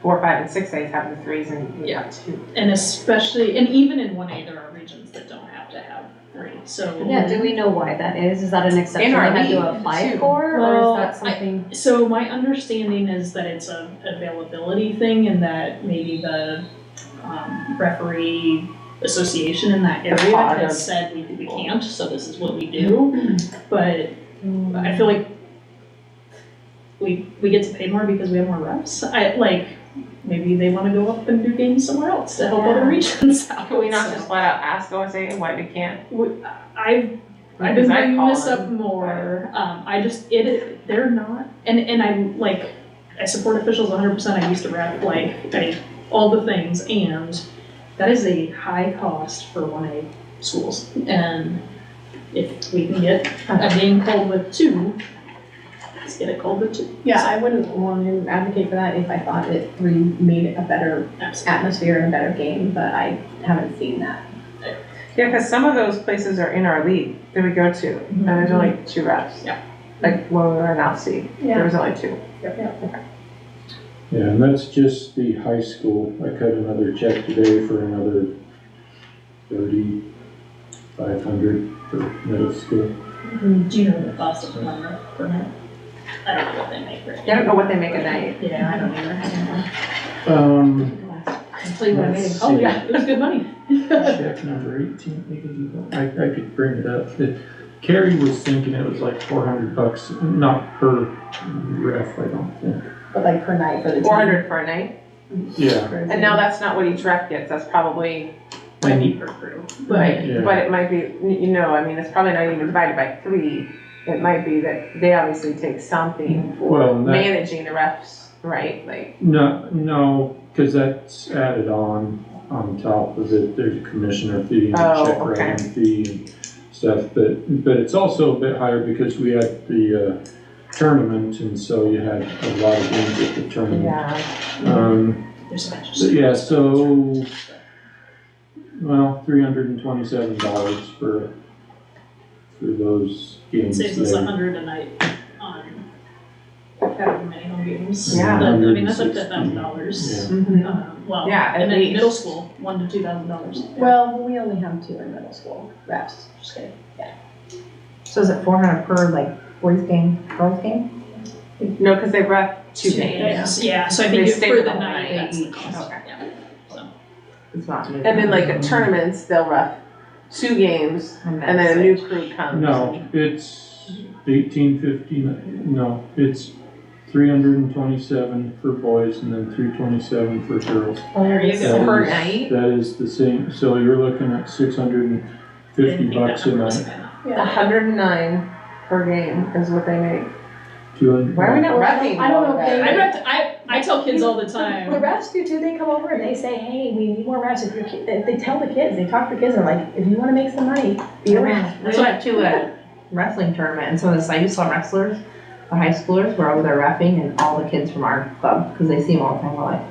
4, 5, and 6As have the 3s and we have 2? And especially, and even in 1A, there are regions that don't have to have 3, so. Yeah, do we know why that is? Is that an exception In our they had to league, apply too. for, Well, or is that something? So my understanding is that it's a availability thing, and that maybe the referee association in that area has said we can't, so this is what we do. But I feel like we get to pay more because we have more reps. Maybe they wanna go up and do games somewhere else to help other regions out. Can we not So just flat out ask OSA why they can't? I've been Because I bringing call this up them. more, they're not, and I support officials 100%, I used to rep, all the things, and that is a high cost for 1A schools, and if we can get a game called with 2, let's get it called with 2. Yeah, I wouldn't want to advocate for that if I thought that 3 made it a better atmosphere and a better game, but I haven't seen that. Yeah, because some of those places are in our league that we go to, and there's only 2 reps. Yeah. Like when we were in Alsea, there was only 2. Yeah, and that's just the high school. I cut another check today for another $3,500 for middle school. Do you know the cost of one per night? I don't know what they make for it. I don't know what they make a night. Yeah, I don't either. Until you went in college, it was good money. Check number 18, I could bring it up. Carrie was thinking it was like $400, not per ref, I don't think. But like per night for the team. 400 for a night. Yeah. And now that's not what each rep gets, that's probably, Might be per crew. right, Yeah. but it might be, it's probably not even divided by 3. It might be that they obviously take something Well, for that- managing the refs, right? Like, No, because that's added on top of it. There's a commissioner fee and a check okay. writing fee and stuff, but it's also a bit higher because we had the tournament, and so you had a lot of games at the tournament. yeah. There's a bunch of. Yeah, so, well, $327 for those games Saves us there. $100 a night on however many home games. Yeah. I mean, that's up to $160. $1,000. Well, Yeah, at and then least. middle school, $1,000 to $2,000. Well, we only have 2 in middle school refs, just kidding. So is it 400 per like boys game, girls game? No, because they ref 2 games. Yeah, so I They think stay for for the the night, night that's the each. cost. Okay. Yeah. So, It's not. And then like at tournaments, they'll ref 2 games and then a new crew comes. No, it's $18.50, no, it's $327 for boys and then $327 for girls. there you go. Per night? That is the same, so you're looking at $650 Didn't think that a number was night. high enough. 109 per game is what they make. 200. Why are we not Well, refing? I don't know if they- I tell kids all the The time. refs do too, they come over and they say, hey, we need more refs, if they tell the kids, they talk to the kids, and like, if you wanna make some money, be a ref. We went to a wrestling tournament and so I used to saw wrestlers, the high schoolers were over there reffing and all the kids from our club, because they see them all the time, we're like,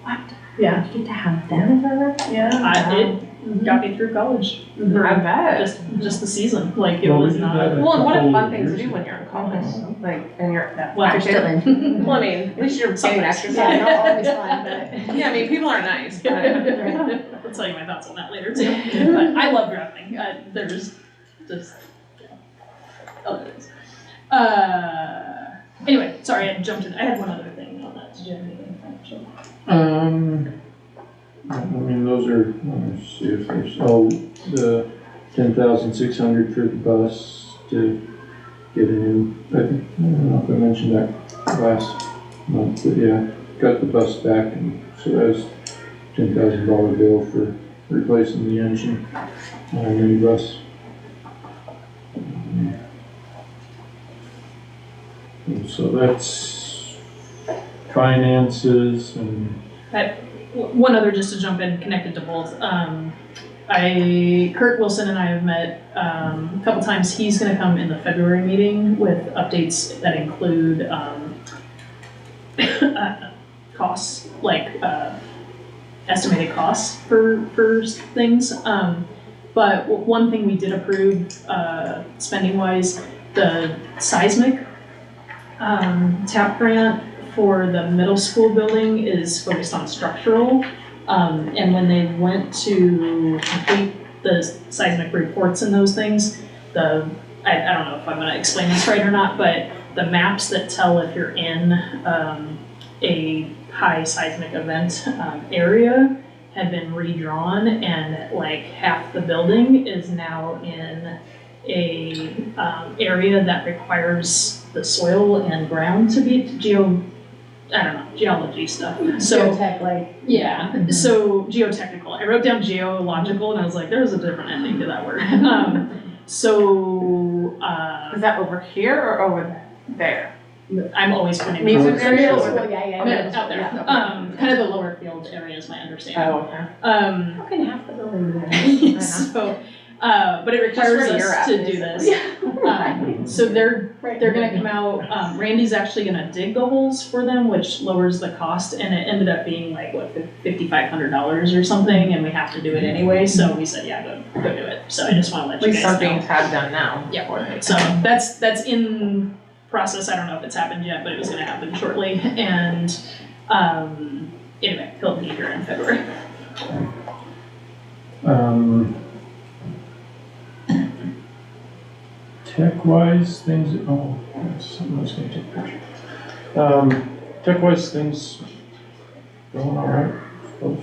what? Yeah. You get to have them as our ref? Yeah. It got me through college. I bet. Just the season, like it Well, we was did not. that. Well, and what a fun Couple thing to years do when you're in college, like, and you're, Well, You're still in. well, I mean, at least you're getting exercise. Yeah, not always fun, but. Yeah, I mean, people are nice, but. I'll tell you my thoughts on that later too. But I love drafting. There's just other things. Anyway, sorry, I jumped in. I had one other thing on that. Did you have anything financial? I mean, those are, let's see if there's, the 10,600 for the bus to get a new, I think, I don't know if I mentioned that last month, but yeah, got the bus back, and so that's $10,000 bill for replacing the engine on a new bus. And so that's finances and One other, just to jump in, connected to both. Kurt Wilson and I have met a couple times. He's going to come in the February meeting with updates that include costs, like estimated costs for things. But one thing we did approve, spending wise, the seismic TAP grant for the middle school building is focused on structural. And when they went to complete the seismic reports and those things, I don't know if I'm gonna explain this right or not, but the maps that tell if you're in a high seismic event area had been redrawn, and like half the building is now in a area that requires the soil and ground to be geology stuff. So Geotech, like. yeah, so geotechnical. I wrote down geological, and I was like, there's a different ending to that word. Is that over here or over there? I'm always putting Music middle area school, or- Yeah. out there. Yeah. Kind of the lower field area is my understanding. Oh, okay. How can half the building be there? So, but it requires where you're us at, to do this. So they're gonna come out, Randy's actually gonna dig the holes for them, which lowers the cost, and it ended up being like, what, $5,500 or something, and we have to do it anyway, so we said, yeah, go do it. So I just wanna let At you least guys something know. to have done now. Yeah, so that's in process. I don't know if it's happened yet, but it was gonna happen shortly, and, anyway, he'll be here in February. tech-wise things, something I was gonna take a picture. Tech-wise things going all right, I suppose.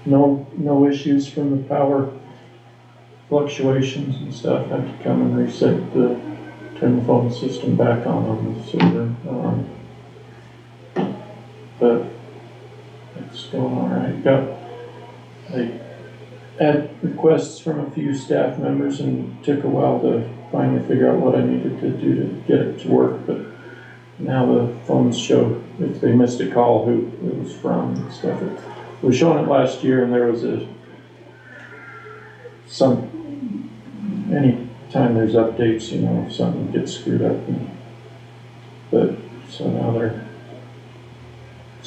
No issues from the power fluctuations and stuff. I have to come and reset turn the phone system back on the server. But it's going all right. I had requests from a few staff members, and it took a while to finally figure out what I needed to do to get it to work, but now the phones show if they missed a call who it was from and stuff. It was showing it last year, and there was any time there's updates, if something gets screwed up. But so now they're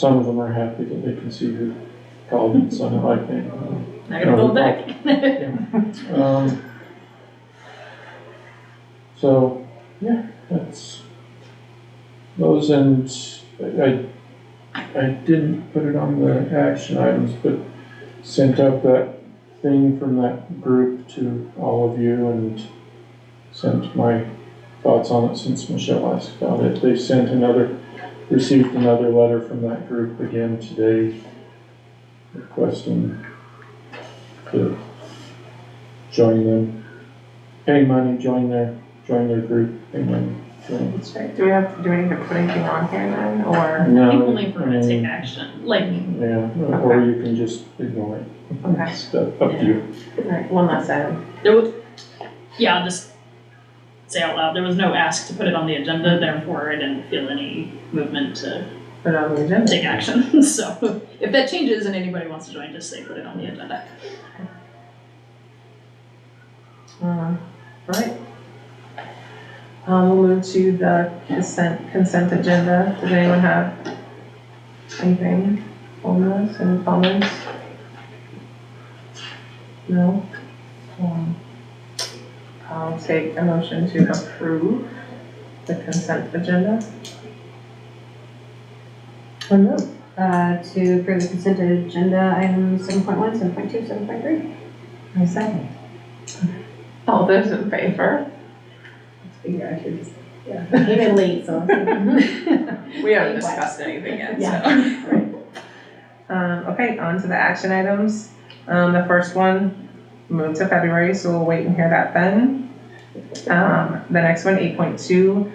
some of them are happy that they can see who called and some are like, hey, I gotta go back. So, yeah, that's those, and I didn't put it on the action items, but sent out that thing from that group to all of you and sent my thoughts on it since Michelle asked about it. They received another letter from that group again today requesting to join them, pay money, join their group, pay money. That's right. Do we need to put anything on here then, or? No, I think only if we're gonna take action, like, yeah, or you can just ignore it. Okay. It's up to you. Alright, one last item. yeah, I'll just say out loud, there was no ask to put it on the agenda, therefore I didn't feel any movement to Put it on the agenda. take action. So if that changes and anybody wants to join, just say put it on the agenda. Alright. We'll move to the consent agenda. Does anyone have anything on this, any comments? No? I'll take a motion to approve the consent agenda. To approve the consent agenda, items 7.1, 7.2, 7.3. I second. All those in favor? Figure I should just, yeah, I came in late, so. We haven't discussed anything yet, so. Okay, on to the action items. The first one moved to February, so we'll wait and hear that then. The next one, 8.2,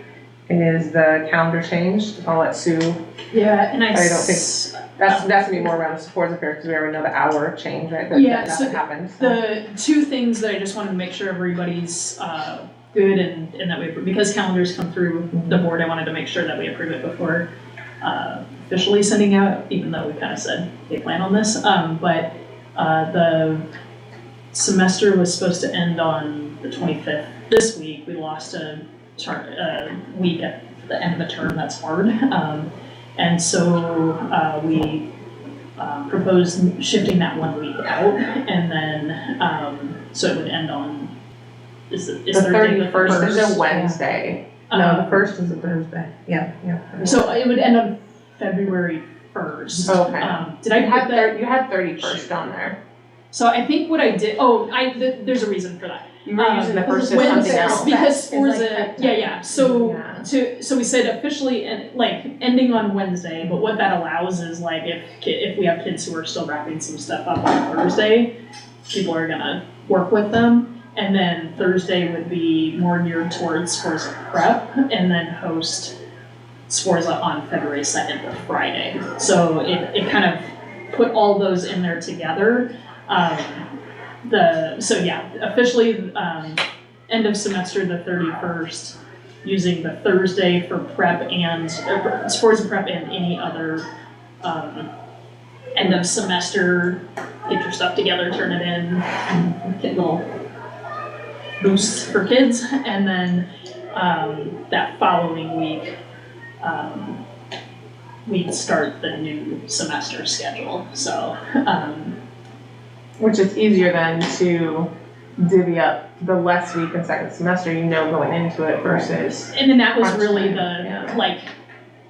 is the calendar change. I'll let Sue, Yeah, and I don't think- that's gonna be more around the supports affair, because we already know the hour change, right? Yeah, That so happened. the two things that I just wanted to make sure everybody's good and that we, because calendars come through the board, I wanted to make sure that we approve it before officially sending out, even though we kind of said they plan on this. But the semester was supposed to end on the 25th. This week, we lost a week at the end of the term. That's hard. And so we proposed shifting that 1 week out, and then so it would end on The 31st is a Wednesday. No, the first is a Thursday. Yeah. So it would end on February 1st. Okay. Did I put that? You had 31st on there. So I think what I did, there's a reason for that. You were using the first as When- something else. Because for It's like the, prep yeah, so Yeah. so we said officially ending on Wednesday, but what that allows is like if we have kids who are still wrapping some stuff up on Thursday, people are gonna work with them. And then Thursday would be more geared towards Sforza prep, and then host Sforza on February 2nd, the Friday. So it kind of put all those in there together. Officially, end of semester, the 31st, using the Thursday for prep and, Sforza prep and any other, end of semester, get your stuff together, turn it in, get little boosts for kids, and then that following week, we'd start the new semester schedule. So, Which is easier than to divvy up the less week in second semester, going into it versus. and then that was Crunch really time, the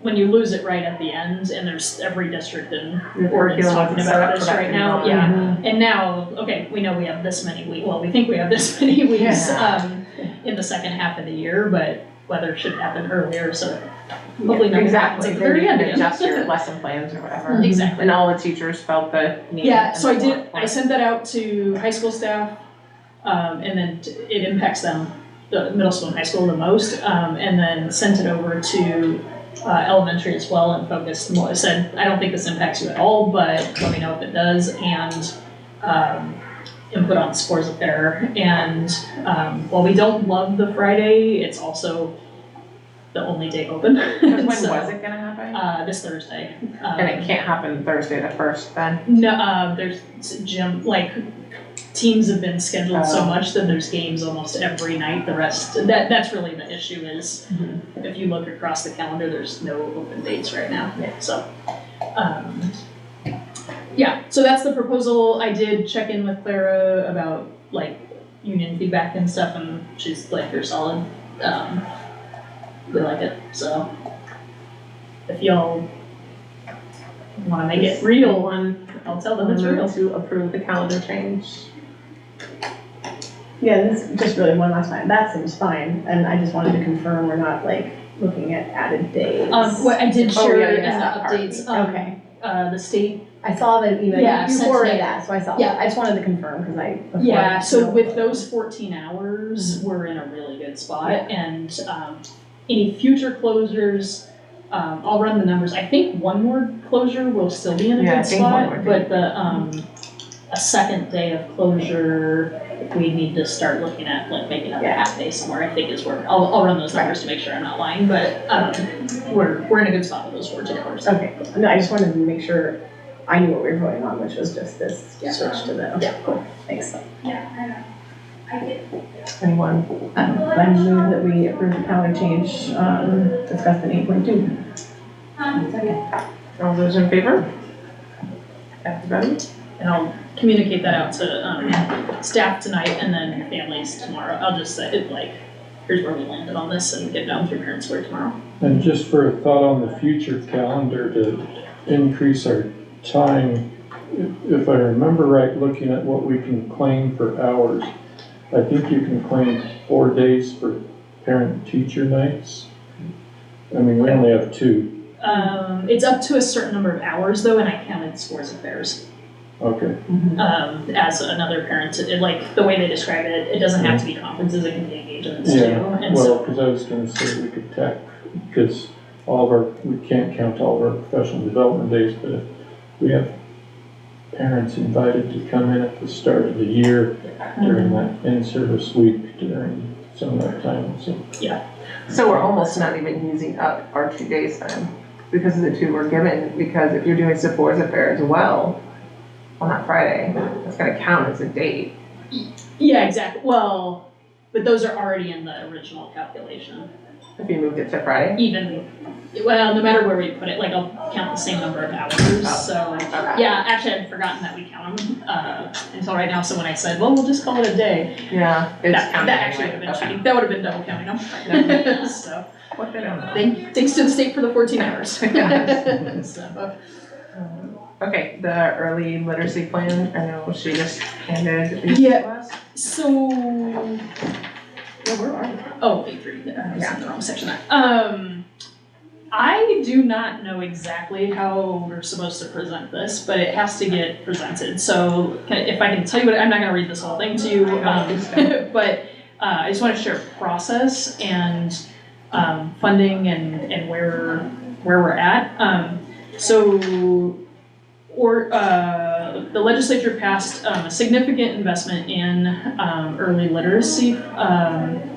when you lose it right at the end, and there's every district in Your Oregon's curriculum talking wasn't set about up this for that right to be now. on. Yeah, and now we know we have this many weeks. Well, we think we have this many weeks in the second half of the year, but weather should happen earlier, so hopefully nothing happens Exactly. at the Then very you end can again. adjust your lesson plans or whatever. Exactly. And all the teachers felt the need. Yeah, and so the want for I it. sent that out to high school staff, and then it impacts them, the middle school and high school the most, and then sent it over to elementary as well and focused more, said, I don't think this impacts you at all, but let me know if it does, and input on Sforza Fair. And while we don't love the Friday, it's also the only day open. When So, was it gonna happen? This Thursday. And it can't happen Thursday the 1st then? No, there's teams have been scheduled so Oh. much that there's games almost every night. The rest, that's really the issue is if you look across the calendar, there's no open dates right now. Yeah. So, Yeah, so that's the proposal. I did check in with Clara about like union feedback and stuff, and she's like, "You're solid." We like it. So if y'all want to make it real, I'll tell them it's real. To approve the calendar change. Yeah, this is just really one last time. That seems fine, and I just wanted to confirm we're not like looking at added days. What I did Oh, share yeah, in the yeah, that part. updates. Okay. The state. I saw that email, Yeah, you sent forwarded today. that, so I saw Yeah. that. I just wanted to confirm, because Yeah, so with those 14 hours, we're in a really good spot, and any future closures, I'll run the numbers. I think one more closure will still be in a Yeah, I good think one spot, more, but a second day of closure, we need to start looking at like making up a half day somewhere, I think is where, I'll run those numbers to make sure I'm not lying, but we're in a good spot with those 14 hours. Okay, cool. No, I just wanted to make sure I knew what we were voting on, which was just this switch to the, okay, cool, thanks. Anyone? I move that we approve the calendar change, discussed in 8.2. All those in favor? Everybody? And I'll communicate that out to staff tonight and then families tomorrow. I'll just say it like, here's where we landed on this and get down through Parent Square tomorrow. And just for a thought on the future calendar to increase our time, if I remember right, looking at what we can claim for hours, I think you can claim 4 days for parent-teacher nights. I mean, we only have 2. It's up to a certain number of hours though, and I counted sports affairs. Okay. As another parent, like the way they describe it, it doesn't have to be conferences, it can be engagements too. And Well, because I was gonna say we could tack, because we can't count all of our professional development days, but if we have parents invited to come in at the start of the year during that in-service week during some of that time, so. So we're almost not even using up our 2 days then, because of the 2 we're given, because if you're doing supports affair as well, on that Friday, that's gonna count as a date. Yeah, exactly. Well, but those are already in the original calculation. If you moved it to Friday? Well, no matter where we put it, like I'll count the same number of hours, so. Yeah, actually I'd forgotten that we count them, until right now, so when I said, well, we'll just call it a day. Yeah. That actually would have been cheating. That would have been double counting them. So, What they don't know. thanks to the state for the 14 hours. Yes. So, Okay, the early literacy plan, I know she just handed these Yeah. to us. So, where are we? Oh, 8.3, I was in the wrong section there. I do not know exactly how we're supposed to present this, but it has to get presented. So if I can tell you what, I'm not gonna read this whole thing to you, but I just wanna share process and funding and where we're at. The legislature passed a significant investment in early literacy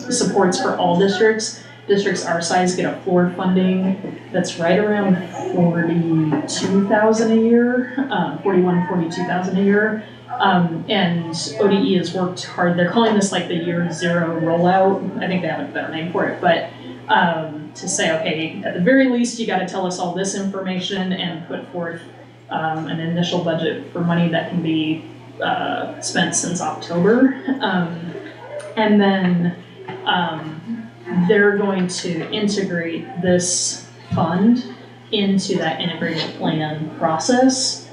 supports for all districts. Districts our size get a floor funding that's right around $42,000 a year, $42,000 a year. And ODE has worked hard. They're calling this like the year 0 rollout. I think they have a better name for it, but to say, okay, at the very least, you got to tell us all this information and put forth an initial budget for money that can be spent since October. And then they're going to integrate this fund into that integrated plan process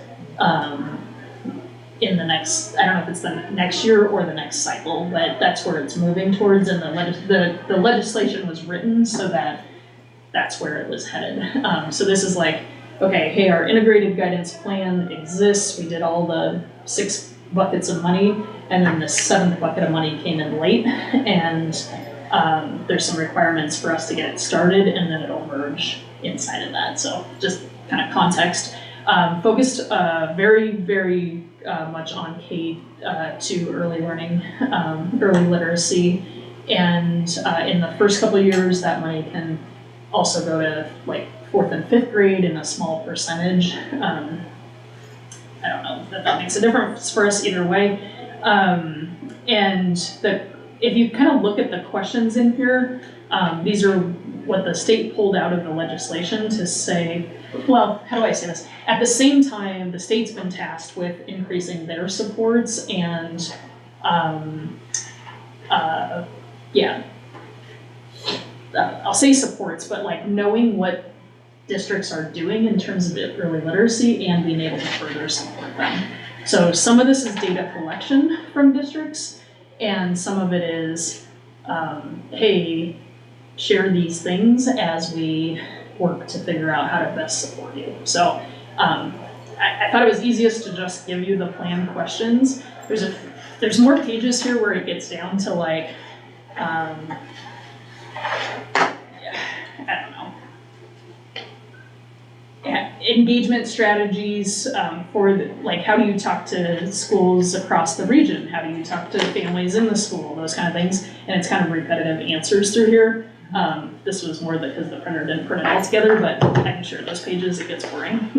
in the next, I don't know if it's the next year or the next cycle, but that's where it's moving towards, and the legislation was written so that that's where it was headed. So this is like, okay, hey, our integrated guidance plan exists, we did all the 6 buckets of money, and then the 7th bucket of money came in late, and there's some requirements for us to get it started, and then it'll merge inside of that. So just kind of context. Focused very, very much on K-2 early learning, early literacy, and in the first couple of years, that money can also go to like 4th and 5th grade in a small percentage. I don't know if that makes a difference for us either way. And if you kind of look at the questions in here, these are what the state pulled out of the legislation to say, well, how do I say this? At the same time, the state's been tasked with increasing their supports and, I'll say supports, but like knowing what districts are doing in terms of early literacy and being able to further support them. So some of this is data collection from districts, and some of it is, hey, share these things as we work to figure out how to best support you. So I thought it was easiest to just give you the plan questions. There's more pages here where it gets down to like, I don't know. Yeah, engagement strategies for like how do you talk to schools across the region? How do you talk to families in the school? Those kind of things. And it's kind of repetitive answers through here. This was more because the printer didn't print it all together, but I can share those pages, it gets boring.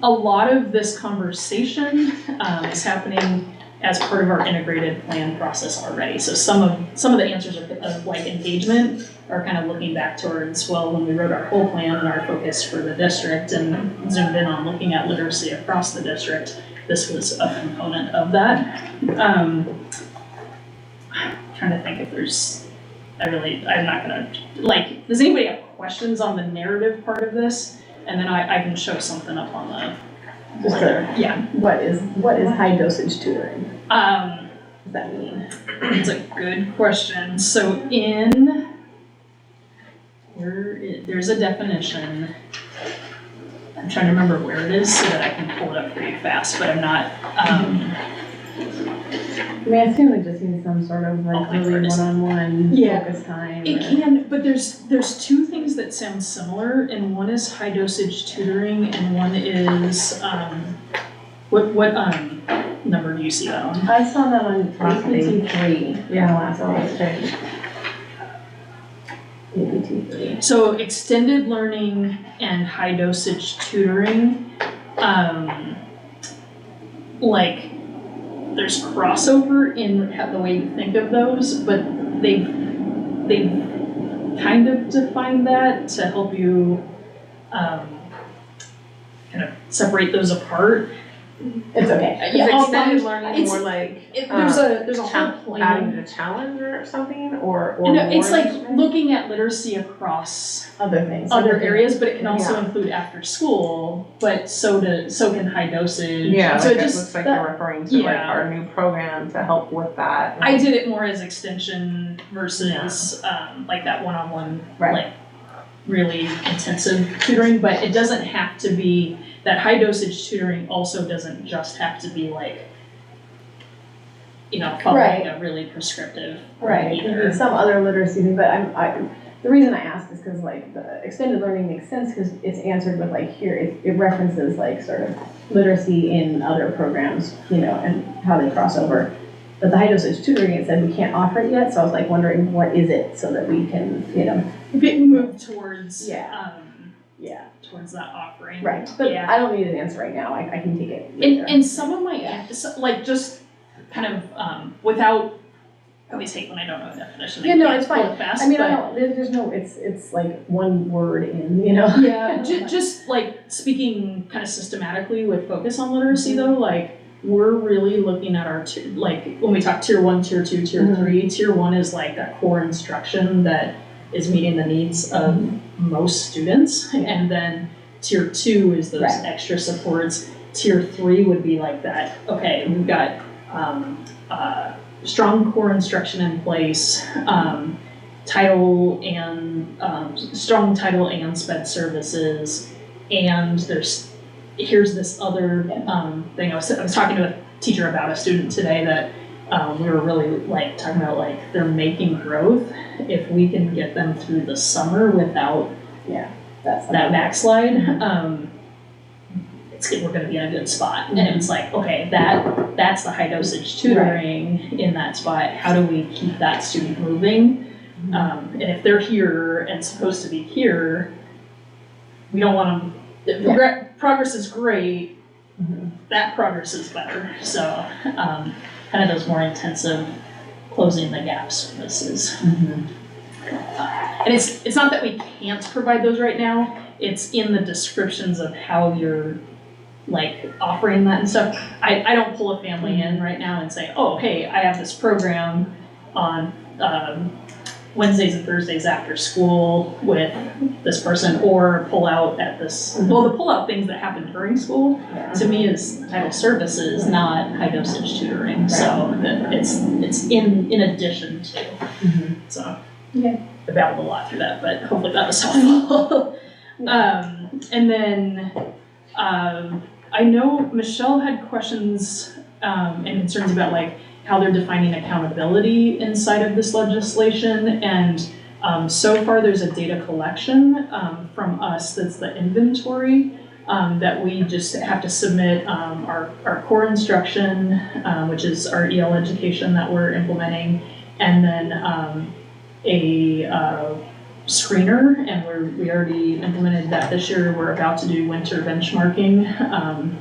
A lot of this conversation is happening as part of our integrated plan process already. So some of the answers of like engagement are kind of looking back towards, well, when we wrote our whole plan and our focus for the district and zoomed in on looking at literacy across the district, this was a component of that. Trying to think if there's, I'm not gonna, like, does anybody have questions on the narrative part of this? And then I can show something up on the, yeah. What is high dosage tutoring? What does that mean? It's a good question. So there's a definition. I'm trying to remember where it is so that I can pull it up pretty fast, but I'm not, I mean, I assume it just means some sort of like really one-on-one focus time. It can, but there's two things that sound similar, and one is high dosage tutoring, and one is what number do you see that on? I saw that on APT 3. Yeah, last page. APT 3. So extended learning and high dosage tutoring, like there's crossover in the way you think of those, but they've kind of defined that to help you kind of separate those apart. It's okay. Yeah, extended learning more like there's a whole plan. Adding a challenge or something, or No, it's more like looking at literacy across other things, other areas, but it can also Yeah. include after school. But so can high dosage. Yeah, so like it it just looks like you're referring to like yeah. our new program to help with that. I did it more as extension versus like that one-on-one, like really intensive tutoring. But it doesn't have to be that high dosage tutoring. Also, doesn't just have to be like, following a really prescriptive either. Some other literacy thing, but the reason I asked is because like the extended learning makes sense because it's answered with like here it references like sort of literacy in other programs, and how they cross over. But the high dosage tutoring, it said we can't offer it yet, so I was like wondering what is it so that we can, move towards towards that offering. Right, but I don't need an answer right now. I can take it later. And some of my like just kind of without. I always hate when I don't know a definition. Yeah, no, it's fine. Fast, I mean, there's no, it's like one word in, Yeah, just like speaking kind of systematically with focus on literacy though, like we're really looking at our, like when we talk tier 1, tier 2, tier 3, tier 1 is like that core instruction that is meeting the needs of most students. And then tier 2 is those extra supports. Tier 3 would be like that, okay, we've got, strong core instruction in place, title and strong title and sped services, and here's this other thing. I was talking to a teacher about a student today that we were really like talking about like they're making growth if we can get them through the summer without that backslide. We're going to be in a good spot. And it's like, okay, that's the high dosage tutoring in that spot. How do we keep that student moving? And if they're here and supposed to be here, we don't want them, progress is great, that progress is better. So, kind of those more intensive closing the gap services. And it's not that we can't provide those right now, it's in the descriptions of how you're like offering that and stuff. I don't pull a family in right now and say, oh, hey, I have this program on Wednesdays and Thursdays after school with this person, or pull out at this, well, the pull out things that happen during school, to me is title services, not high dosage tutoring, so it's in addition to. So, yeah, I babbled a lot through that, but hopefully that was helpful. And then, I know Michelle had questions and concerns about like how they're defining accountability inside of this legislation, and so far there's a data collection from us that's the inventory that we just have to submit our core instruction, which is our EL education that we're implementing, and then a screener, and we already implemented that this year. We're about to do winter benchmarking,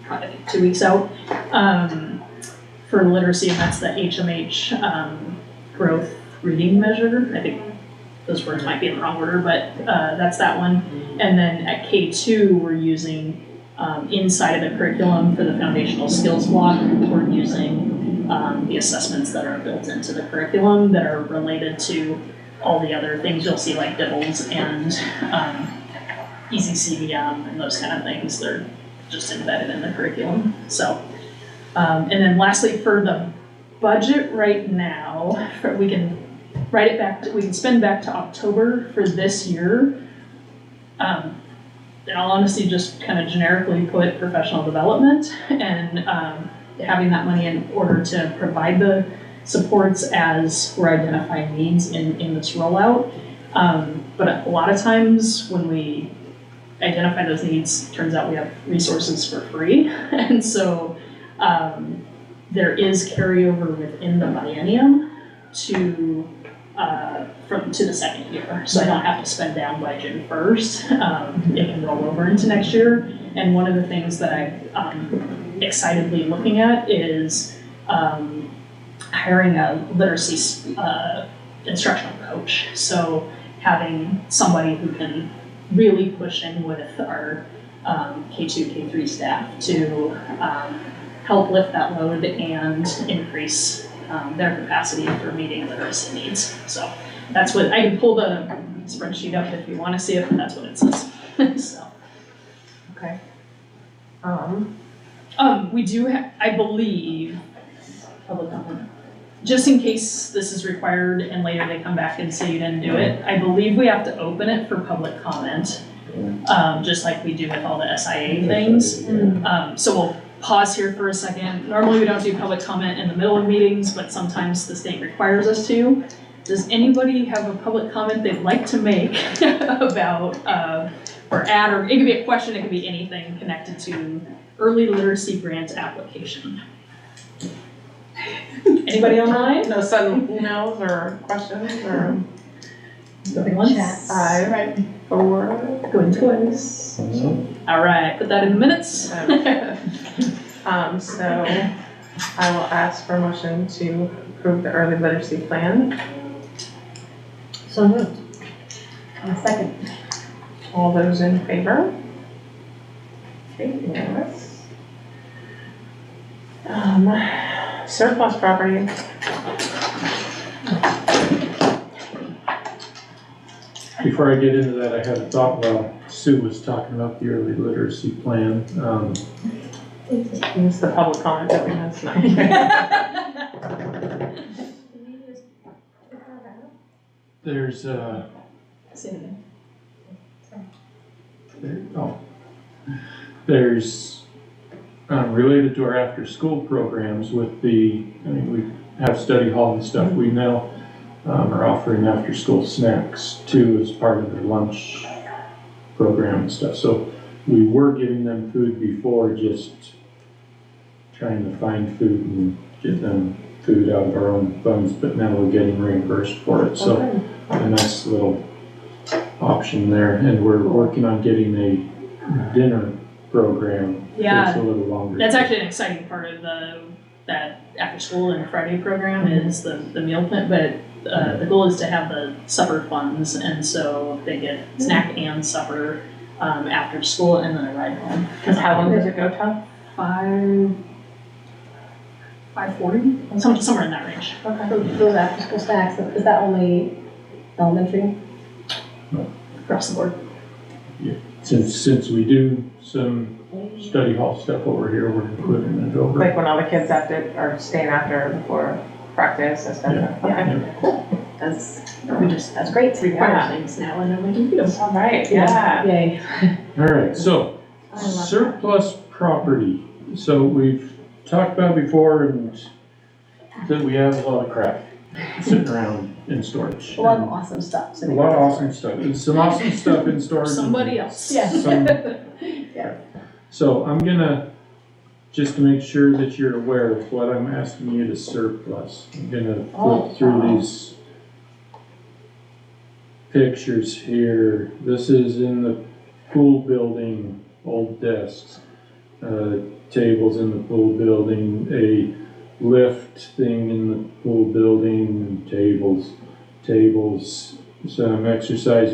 probably 2 weeks out, for literacy, and that's the HMH growth reading measure. I think those words might be in the wrong order, but that's that one. And then at K2, we're using inside of the curriculum for the foundational skills block, we're using the assessments that are built into the curriculum that are related to all the other things you'll see, like DIBELS and easy CVM and those kind of things. They're just embedded in the curriculum. So, and then lastly, for the budget right now, we can write it back, we can spend back to October for this year. In all honesty, just kind of generically put professional development and having that money in order to provide the supports as we're identifying needs in this rollout. But a lot of times when we identify those needs, turns out we have resources for free. And so there is carryover within the biennium to the second year. So I don't have to spend down by June 1st. It can roll over into next year. And one of the things that I'm excitedly looking at is hiring a literacy instructional coach. So having somebody who can really push in with our K2, K3 staff to help lift that load and increase their capacity for meeting literacy needs. So that's what, I can pull the spreadsheet up if you want to see it, but that's what it says. So. Okay. We do have, I believe, public comment. Just in case this is required and later they come back and say you didn't do it, I believe we have to open it for public comment, just like we do with all the SIA things. So we'll pause here for a second. Normally we don't do public comment in the middle of meetings, but sometimes the state requires us to. Does anybody have a public comment they'd like to make about, or add, or it could be a question, it could be anything connected to early literacy grant application? Anybody online? No sudden emails or questions or? Going once. 5, 4, Going twice. All right, put that in the minutes. So I will ask for a motion to approve the early literacy plan. So moved. Second. All those in favor? Okay, unanimous. Surplus property. Before I get into that, I had a thought while Sue was talking about the early literacy plan. It's the public comment that we had tonight. There's there's related to our after-school programs with we have study hall and stuff. We now are offering after-school snacks too as part of their lunch program and stuff. So we were giving them food before, just trying to find food and get them food out of our own funds, but now we're getting reimbursed for it. So a nice little option there. And we're working on getting a dinner program Yeah, takes a little longer. that's actually an exciting part of that after school and Friday program is the meal plan, but the goal is to have the supper funds, and so they get snack and supper after school and then a ride home. Cause how long does it go till? 5:40, somewhere in that range. Those after school snacks, is that only elementary? Across the board. Since we do some study hall stuff over here, we're including it over. Like when all the kids are staying after before practice and stuff? Yeah. Okay. That's great. Require things now and then we can do them. All right, yeah. Yay. All right, so I love that. surplus property. So we've talked about before and that we have a lot of crap sitting around in storage. A lot of awesome stuff. A sitting lot of around. awesome stuff. And some awesome stuff in storage. Somebody else. Yeah. Some- Yeah. So I'm gonna, just to make sure that you're aware of what I'm asking you to surplus, I'm gonna flip through these pictures here. This is in the pool building, old desks, tables in the pool building, a lift thing in the pool building, tables, some exercise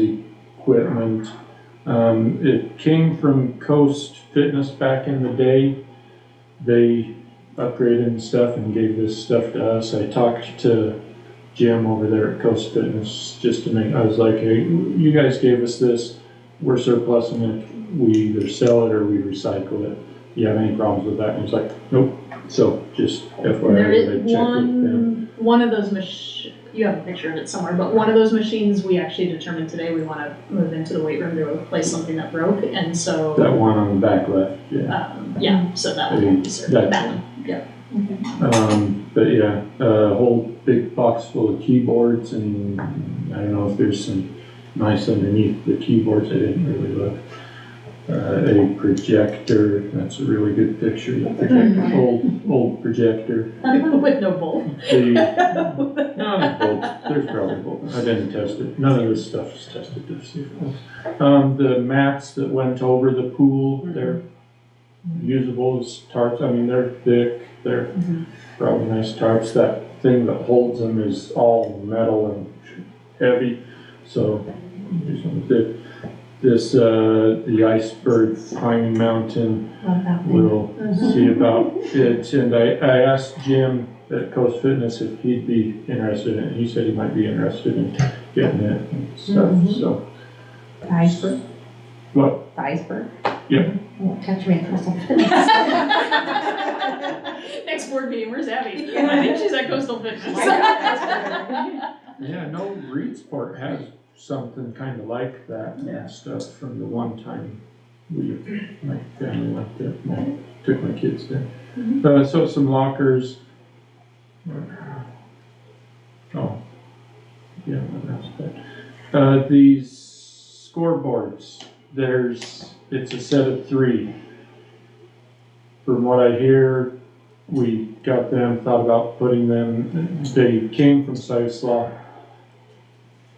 equipment. It came from Coast Fitness back in the day. They upgraded and stuff and gave this stuff to us. I talked to Jim over there at Coast Fitness just to make, I was like, hey, you guys gave us this, we're surplusing it, we either sell it or we recycle it. Do you have any problems with that? And he's like, nope. So just FYI, There I is checked with them. one of those you have a picture of it somewhere, but one of those machines we actually determined today we want to move into the weight room to replace something that broke, and so That one on the back left, yeah. so that one will be served. That one, yeah. But yeah, a whole big box full of keyboards, and I don't know if there's some nice underneath the keyboards, I didn't really look. A projector, that's a really good picture, old projector. With no bulb. No, bolts, there's probably bolts, I didn't test it, none of this stuff is tested to see if it was. The mats that went over the pool, they're usable as tarps, I mean, they're thick, they're probably nice tarps. That thing that holds them is all metal and heavy, so do something with it. This, the iceberg Pine Mountain, we'll see about it. And I asked Jim at Coast Fitness if he'd be interested in it. He said he might be interested in getting it and stuff, so. The iceberg, What? the iceberg. Yeah. Won't catch me at Coastal Fitness. Next board meeting, where's Abby? I think she's at Coastal Fitness. Yeah, no, Reedsport has something kind of like that and stuff from the one time my family went there, took my kids there. So some lockers. Oh, yeah, that's that. These scoreboards, it's a set of 3. From what I hear, we got them, thought about putting them, they came from Siuslaw.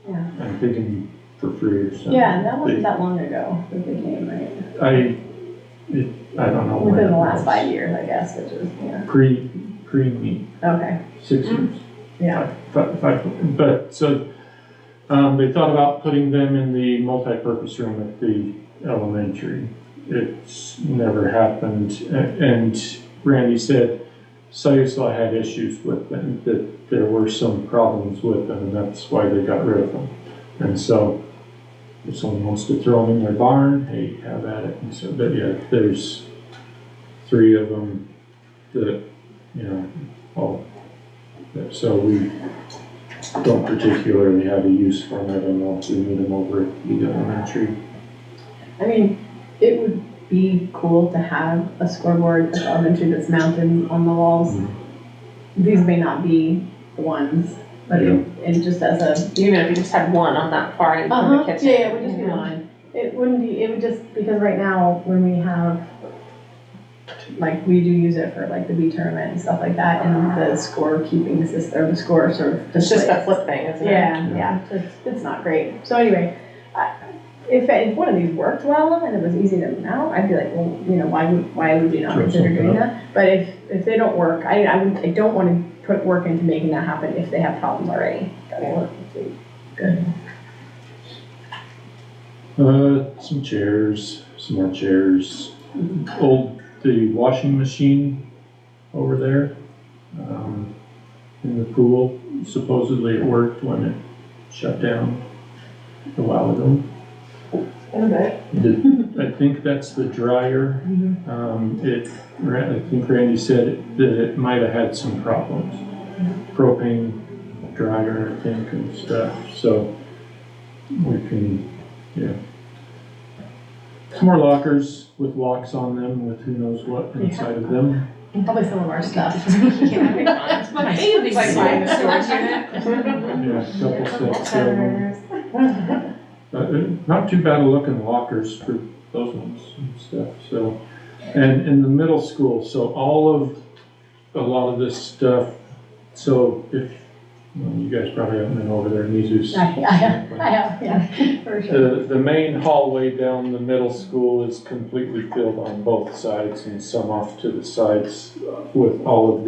Yeah. I'm thinking for free or something. Yeah, and that wasn't that long ago that they came, right? I don't know. when Within the it last was. 5 years, I guess, which is, yeah. Pre-me, Okay, 6 years. yeah. Five, but, so, they thought about putting them in the multi-purpose room at the elementary. It's never happened, and Randy said Siuslaw had issues with them, that there were some problems with them, and that's why they got rid of them. And so, if someone wants to throw them in their barn, hey, have at it. And so, but yeah, there's 3 of them that, so we don't particularly have a use for them. I don't know if we need them over at the elementary. I mean, it would be cool to have a scoreboard at the elementary that's mounted on the walls. These may not be the ones, but it just as a. Even if you just had one on that far end from the kitchen. Yeah, it would just be one. It wouldn't be, it would just, because right now, when we have, like, we do use it for like the bee tournament and stuff like that, and the score keeping system, or the score sort of. It's just display. a flip thing, isn't it? Yeah, it's not great. So anyway, if one of these worked well and it was easy to mount, I'd be like, well, you know, why would you not Throw consider something doing up. that? But if they don't work, I don't want to put work into making that happen if they have problems already. Good. Some chairs, some more chairs. The washing machine over there, in the pool, supposedly it worked when it shut down a while ago. I think that's the dryer. I think Randy said that it might have had some problems. Propane dryer, I think, and stuff, so we can, yeah. Some more lockers with locks on them with who knows what inside of them. Probably some of our stuff. It's my baby. It's like buying a storage unit. Yeah, a couple sets of them. Not too bad looking lockers for those ones and stuff, so. And in the middle school, so a lot of this stuff, so if, well, you guys probably haven't been over there, Mizu's. I have, yeah, for sure. The main hallway down the middle school is completely filled on both sides and some off to the sides with all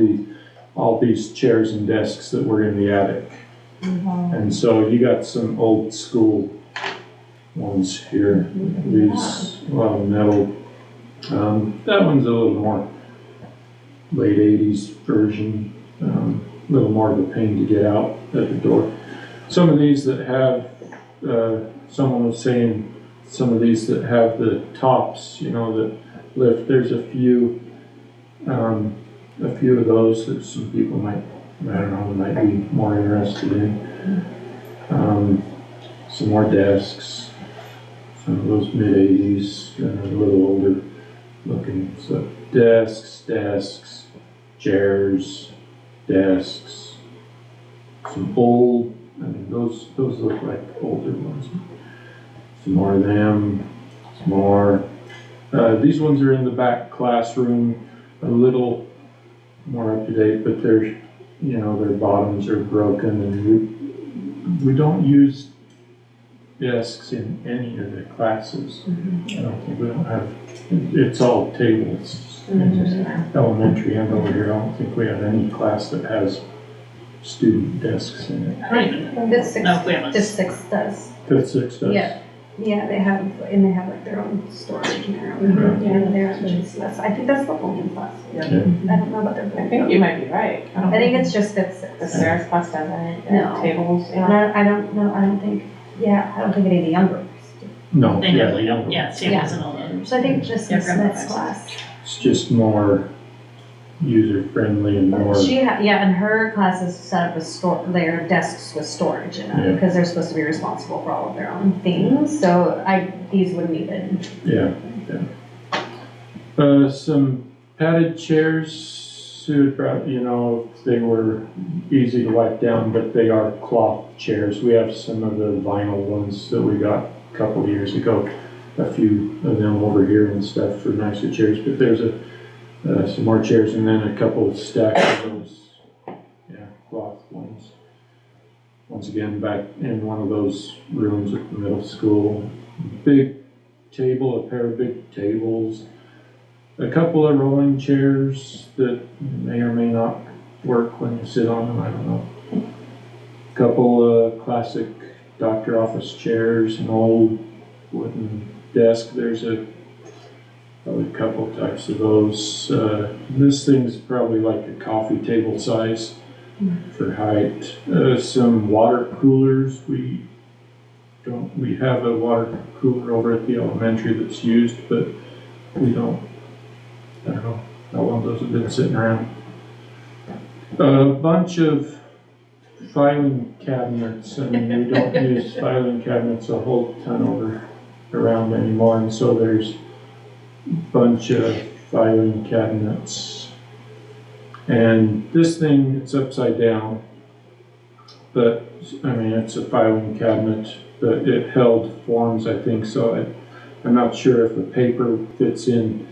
these chairs and desks that were in the attic. And so you got some old school ones here, these metal. That one's a little more late 80s version, a little more of a pain to get out at the door. Some of these that have, someone was saying, some of these that have the tops, you know, that lift, there's a few of those that some people might, I don't know, might be more interested in. Some more desks, some of those mid-80s, a little older looking, so desks, chairs, desks, some old, I mean, those look like older ones. Some more of them, some more. These ones are in the back classroom, a little more up to date, but they're, you know, their bottoms are broken, and we don't use desks in any of the classes. I don't think we don't have, it's all tables. Elementary and over here, I don't think we have any class that has student desks in it. I don't even This six, know if we have this six does. Fifth, sixth does. Yeah, yeah, they have like their own storage and their own, and their own, that's, I think that's the only class. Yeah. I don't know about their. I think you might be right. I think it's just fifth, The sixth. Sarah's class doesn't, No. tables, you know. No, I don't know, I don't think any of the younger ones do. No, They yeah, have, the younger yeah, ones. tables and all those. So I think just Yeah, Miss grandma Smith's classes. class. It's just more user-friendly and more, And her class is set up with their desks with storage in Yeah. them, because they're supposed to be responsible for all of their own things, so these wouldn't even. yeah. Some padded chairs, you know, they were easy to wipe down, but they are cloth chairs. We have some of the vinyl ones that we got a couple of years ago, a few of them over here and stuff for nicer chairs, but there's some more chairs and then a couple of stacks of those, cloth ones. Once again, back in one of those rooms at the middle school, big table, a pair of big tables, a couple of rolling chairs that may or may not work when you sit on them, I don't know. A couple of classic doctor office chairs, an old wooden desk. There's probably a couple types of those. This thing's probably like a coffee table size for height. Some water coolers. We have a water cooler over at the elementary that's used, but we don't. I don't know how long those have been sitting around. A bunch of filing cabinets. I mean, we don't use filing cabinets a whole ton around anymore, and so there's a bunch of filing cabinets. And this thing, it's upside down, but I mean, it's a filing cabinet, but it held forms, I think, so I'm not sure if the paper fits in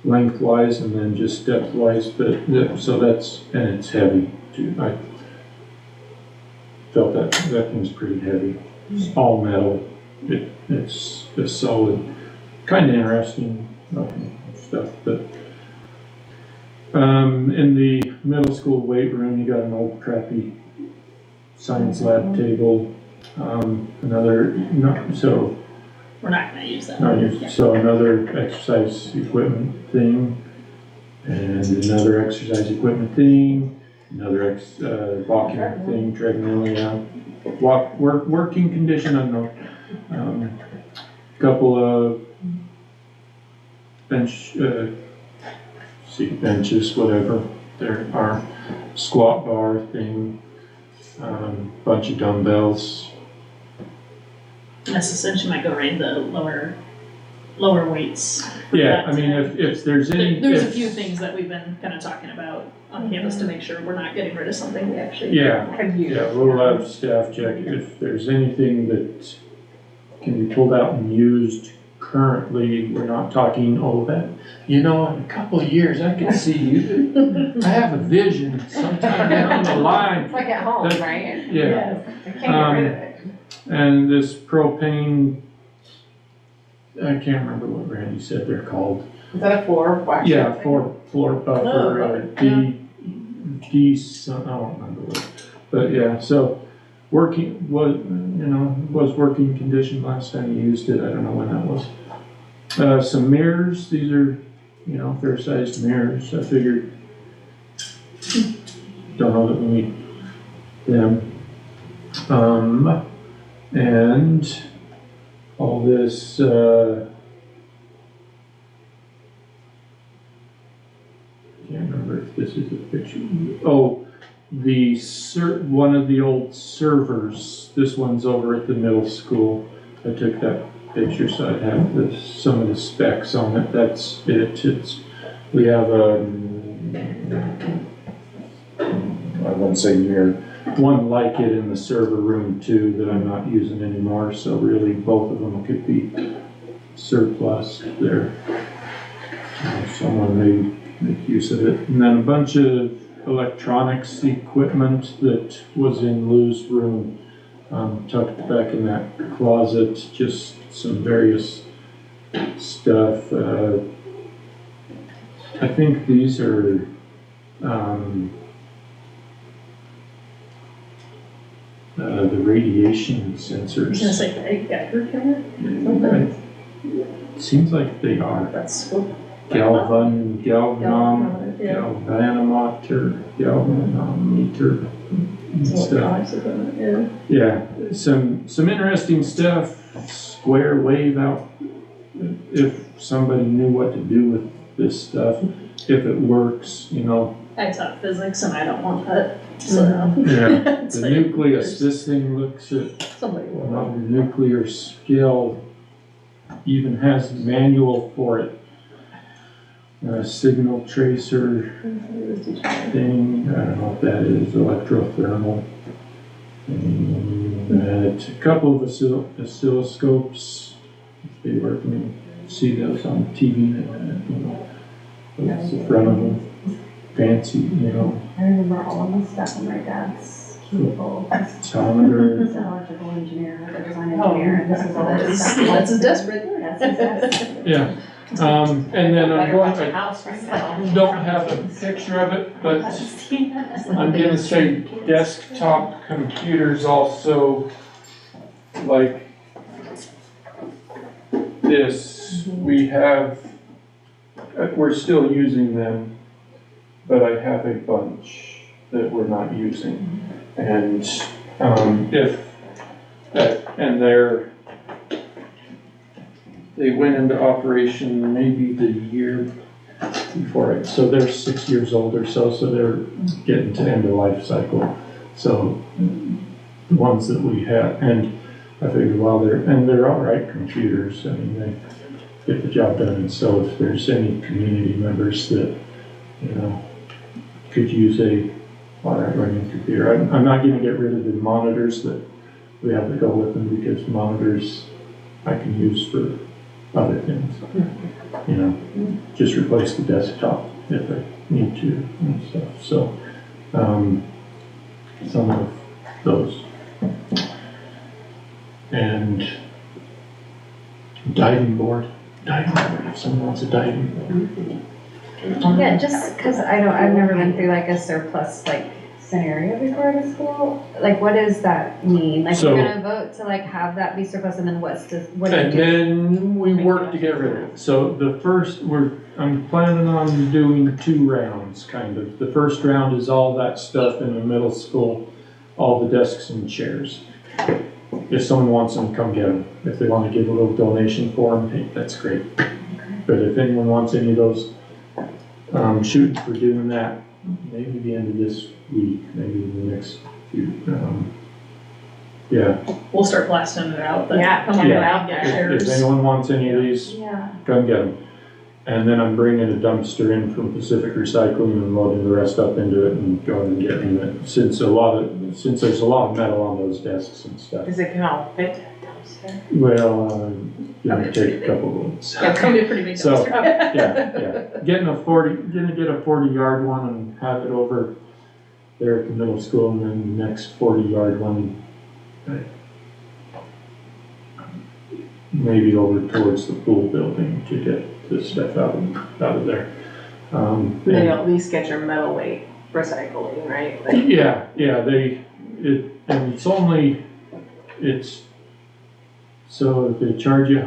lengthwise and then just depthwise, but so and it's heavy too. I felt that thing's pretty heavy. It's all metal, it's a solid, kind of interesting stuff, but in the middle school weight room, you got an old crappy science lab table, another, so We're not gonna use that. not used, so another exercise equipment thing, and another exercise equipment thing, another walking thing, treadmill, yeah. Working condition unknown. Couple of benches, whatever. There are squat bar thing, bunch of dumbbells. That's essentially might go right in the lower weights. for Yeah, that. I mean, if there's any. There's a if- few things that we've been kind of talking about on campus to make sure we're not getting rid of something we actually. Yeah, Could use. yeah, we'll have staff check if there's anything that can be pulled out and used currently. We're not talking, oh, that, in a couple of years, I could see you. I have a vision sometime down the line. It's like at home, That- right? Yeah, I can't get rid of it. and this propane, I can't remember what Randy said they're called. Is that a floor wax? Yeah, floor buffer, D, I don't remember what, but yeah, so working, was working condition last time you used it, I don't know when that was. Some mirrors, these are, fair sized mirrors, I figured, don't know that we need them. And all this, can't remember if this is a picture. Oh, one of the old servers. This one's over at the middle school. I took that picture so I'd have some of the specs on it. That's it. We have I wouldn't say near one like it in the server room too that I'm not using anymore. So really, both of them could be surplus there. Someone may make use of it. And then a bunch of electronics equipment that was in Lou's room, tucked back in that closet, just some various stuff. I think these are, the radiation sensors. I was gonna say, Geiger counter? It seems like they are. That's what. Galvanometer and stuff. Yeah, some interesting stuff. Square wave out. If somebody knew what to do with this stuff, if it works, I taught physics and I don't want that, so. Yeah, It's the like, nucleus. This thing looks at Somebody will. the nuclear scale. Even has a manual for it. Signal tracer thing, I don't know what that is, electrothermal. And a couple of oscilloscopes, if they work, you see those on TV, that's the front of them, fancy, I remember all of this stuff in my dad's cubicle. Tonometer. He's an electrical engineer, a design engineer, and this is all this stuff. That's his desk right there. That's his desk. Yeah, and then I'm Better going watch a to, house right now. don't have a picture of it, but I'm gonna say desktop computers also, like this, we have, we're still using them, but I have a bunch that we're not using. And they went into operation maybe the year before it, so they're 6 years old or so they're getting to end of life cycle. So the ones that we have, and I figured, well, they're all right computers. I mean, they get the job done. And so if there's any community members that, could use a all right running computer, I'm not going to get rid of the monitors that we have to go with them, because monitors I can use for other things. Just replace the desktop if I need to and stuff. So some of those. And Diving board, if someone wants a diving board. Yeah, just because I've never been through like a surplus like scenario before at a school. Like, what does that mean? Like, So- we're gonna vote to like have that be surplus, and then what do you And do? then we work to get rid of it. So the first, I'm planning on doing 2 rounds, kind of. The first round is all that stuff in the middle school, all the desks and chairs. If someone wants them, come get them. If they want to give a little donation for them, hey, that's great. But if anyone wants any of those, shooting for doing that, maybe the end of this week, maybe in the next few, yeah. We'll start blasting it out, but Yeah, come on yeah. out, get If chairs. anyone wants any of these, Yeah. come get them. And then I'm bringing a dumpster in from Pacific Recycling and loading the rest up into it and going and getting it. Since there's a lot of metal on those desks and stuff. Is it can all fit dumpster? Well, gonna take a couple of ones. Yeah, it's gonna be a pretty big So, dumpster. Yeah. Gonna get a 40-yard one and have it over there at the middle school, and then the next 40-yard one, maybe over towards the pool building to get the stuff out of there. Then you'll at least get your metal weight recycling, right? Like, Yeah, so they charge you if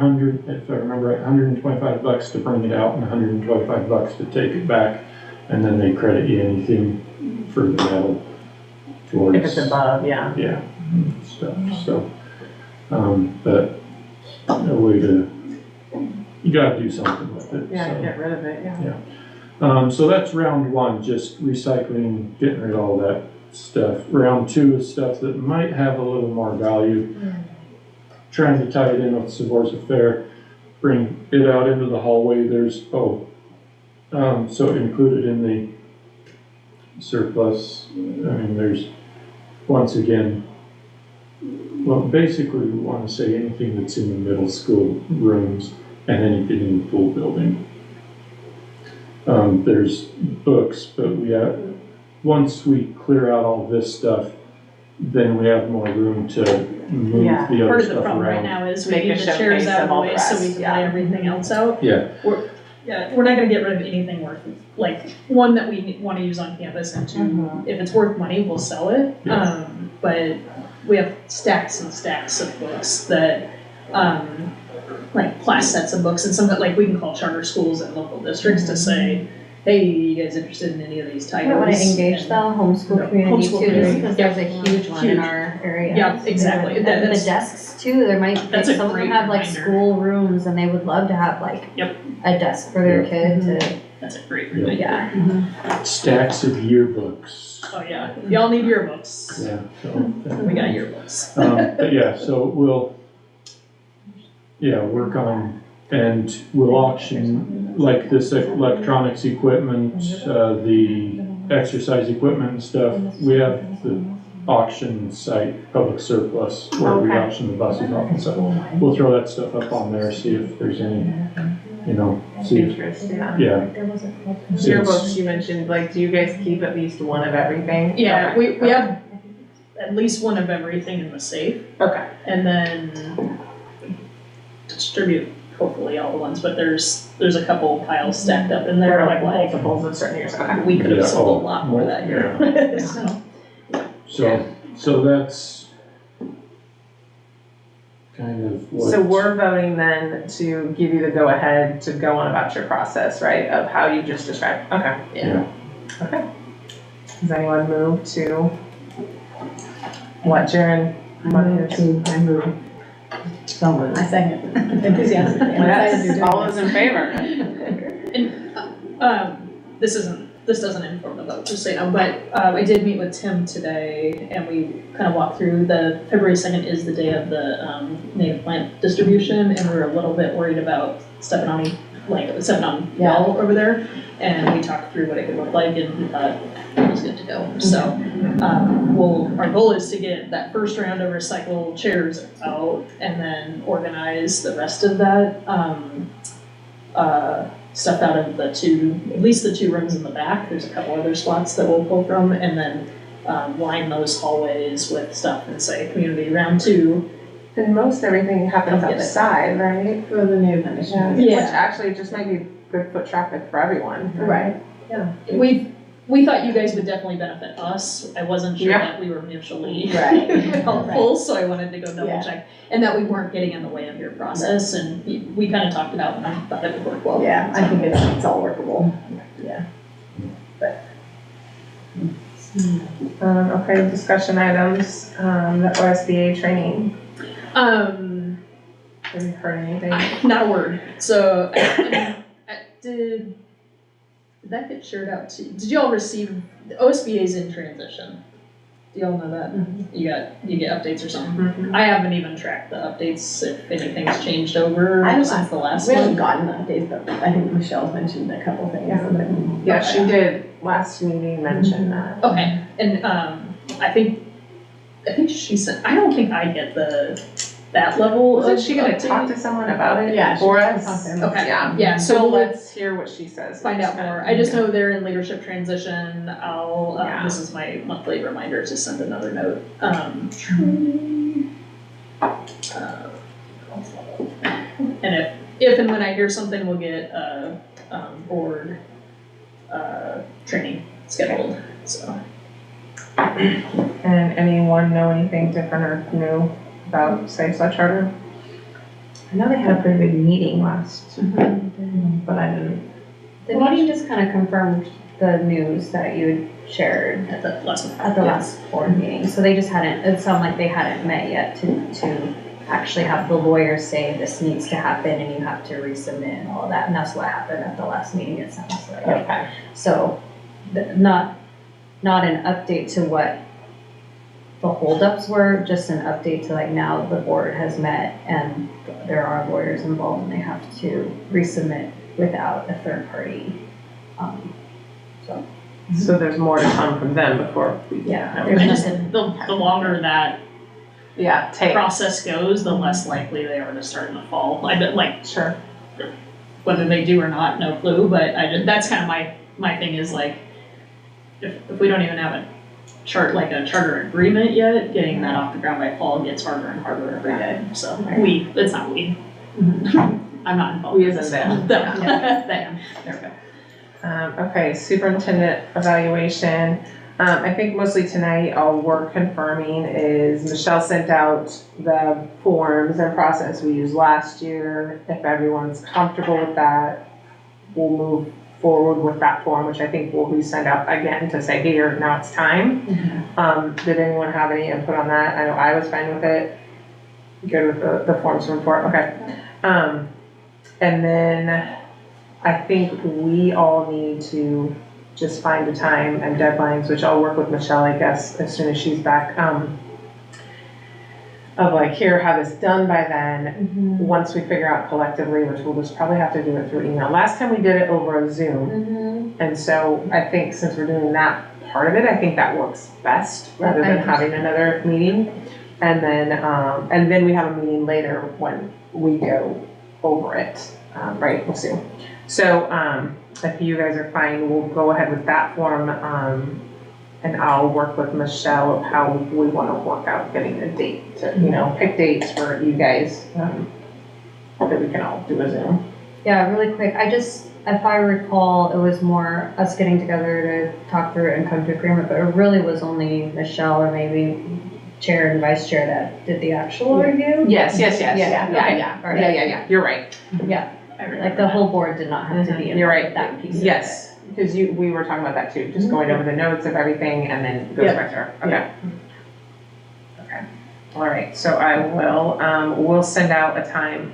I remember right, $125 to bring it out and $125 to take it back, and then they credit you anything for the metal towards. if it's above, yeah. Yeah, stuff, so, but a way to, you gotta do something with it, Yeah, so. get rid of it, yeah. So that's round 1, just recycling, getting rid of all that stuff. Round 2 is stuff that might have a little more value. Trying to tie it in with Savor's Affair, bring it out into the hallway. So included in the surplus, there's, once again, well, basically we want to say anything that's in the middle school rooms and anything in the pool building. There's books, but once we clear out all this stuff, then we have more room to move Yeah. the Part other of the stuff problem right around. now is we Make a need the chairs showcase out of of the all way the so we rest, can yeah. lay everything else out. Yeah. We're not gonna get rid of anything worth, like, one that we wanna use on campus, and 2, if it's worth money, we'll sell it. Yeah. But we have stacks and stacks of books that, like class sets of books, and some that, like, we can call charter schools and local districts to say, hey, you guys interested in any of these titles? I want to engage the homeschool Yeah, community homeschool too, just community. because there's a huge one in Huge. our area. Yeah, exactly. And the That's- desks too, there might, That's a some of them great have like reminder. school rooms and they would love to have like Yep. a desk for their Yeah. kid to, That's a great Yeah. reminder. yeah. Stacks of yearbooks. Oh, yeah, y'all need yearbooks. Yeah, so. We got yearbooks. But yeah, so we'll, work on, and we'll auction, like this electronics equipment, the exercise equipment and stuff. We have the auction site, public surplus, where we Okay. auction the buses off and stuff. We'll throw that stuff up on there, see if there's any, see if, Interest, yeah. yeah. Yearbooks, you mentioned, like, do you guys keep at least one of everything? Yeah, Okay. we have at least one of everything in the safe, Okay, and then distribute hopefully all the ones, but there's a couple piles stacked up in there, there are like, like multiples of certain years, okay. we could Yeah, have sold oh, a lot more that year. So, So that's kind of what. So we're voting then to give you the go-ahead to go on about your process, right, of how you just described, okay. Yeah. Okay. Does anyone move to what Jaren? I move. Someone. I second. Enthusiastic. Yes, all those in favor? this doesn't inform the vote, just so you know, but, I did meet with Tim today, and we kind of walked through February 2nd is the day of the, native plant distribution, and we were a little bit worried about stepping on y'all over there, and we talked through what it could look like, and we thought it was good to go, so, our goal is to get that first round of recycled chairs out, and then organize the rest of that, stuff out of at least the 2 rooms in the back. There's a couple other spots that we'll pull from, and then line those hallways with stuff and say community round 2, And most everything happens outside, right? For the new punishment. Which actually just might be good foot traffic for everyone. Right. We thought you guys would definitely benefit us. I wasn't sure Yeah. that we were mutually Right. helpful, so I wanted to go double Yeah. check. And that we weren't getting in the way of your process, and we kind of talked it out and I thought it would work well. Yeah, I think it's all workable. Okay, discussion items, the OSBA training. Have you heard anything? Not a word. So, did that get shared out to, did y'all receive, the OSBA's in transition? Do y'all know that? You get updates or something? I haven't even tracked the updates, if anything's changed over since the last We haven't one. gotten the updates, but I think Michelle's mentioned a couple things. Yeah, she did last meeting mention that. Okay, and, I think she said, I don't think I get that level of Wasn't she gonna update. talk to someone about it Yeah, she for was us? gonna talk to him. Okay, Yeah. yeah, So so let's hear what she says. find out more. I just know they're in leadership transition. I'll, Yeah. this is my monthly reminder to send another note. And if and when I hear something, we'll get a, board, training scheduled, so. And anyone know anything different or new about Safe Sled Charter? I know they had a pretty big meeting last, but I didn't. The meeting just kind of confirmed the news that you had shared At the last one. at the last board meeting. So they just hadn't, it sounded like they hadn't met yet to actually have the lawyers say this needs to happen and you have to resubmit and all of that. And that's what happened at the last meeting, it sounds like. Okay. So, not an update to what the holdups were, just an update to like now the board has met and there are lawyers involved and they have to resubmit without a third party. So there's more to come from them before we. Yeah. I just, the longer that Yeah, take. process goes, the less likely they are to start in the fall. I bet, like, Sure. whether they do or not, no clue, but that's kind of my thing is like, if we don't even have a charter agreement yet, getting that off the ground by fall gets harder and harder every day, so it's not we. I'm not involved. We as in them. Them. Okay, superintendent evaluation. I think mostly tonight, all we're confirming is Michelle sent out the forms and process we used last year. If everyone's comfortable with that, we'll move forward with that form, which I think we'll resend out again to say, here, now it's time. Did anyone have any input on that? I know I was fine with it. Good with the forms from report, okay. And then I think we all need to just find a time and deadlines, which I'll work with Michelle, I guess, as soon as she's back, of like, here, have this done by then. Once we figure out collectively, which we'll just probably have to do it through email. Last time we did it over a Zoom. And so I think since we're doing that part of it, I think that works best rather than having another meeting. And then we have a meeting later when we go over it, right, we'll see. So, if you guys are fine, we'll go ahead with that form, and I'll work with Michelle of how we want to work out getting a date to, pick dates for you guys, that we can all do a Zoom. Yeah, really quick, if I recall, it was more us getting together to talk through it and come to agreement, but it really was only Michelle or maybe chair and vice chair that did the actual review. Yes, Yeah, yeah, you're right. Yeah, like the whole board did not have to be You're involved right. with that piece of it. Yes, because we were talking about that too, just going over the notes of everything and then goes back to her, okay. Okay, all right, so I will, we'll send out a time,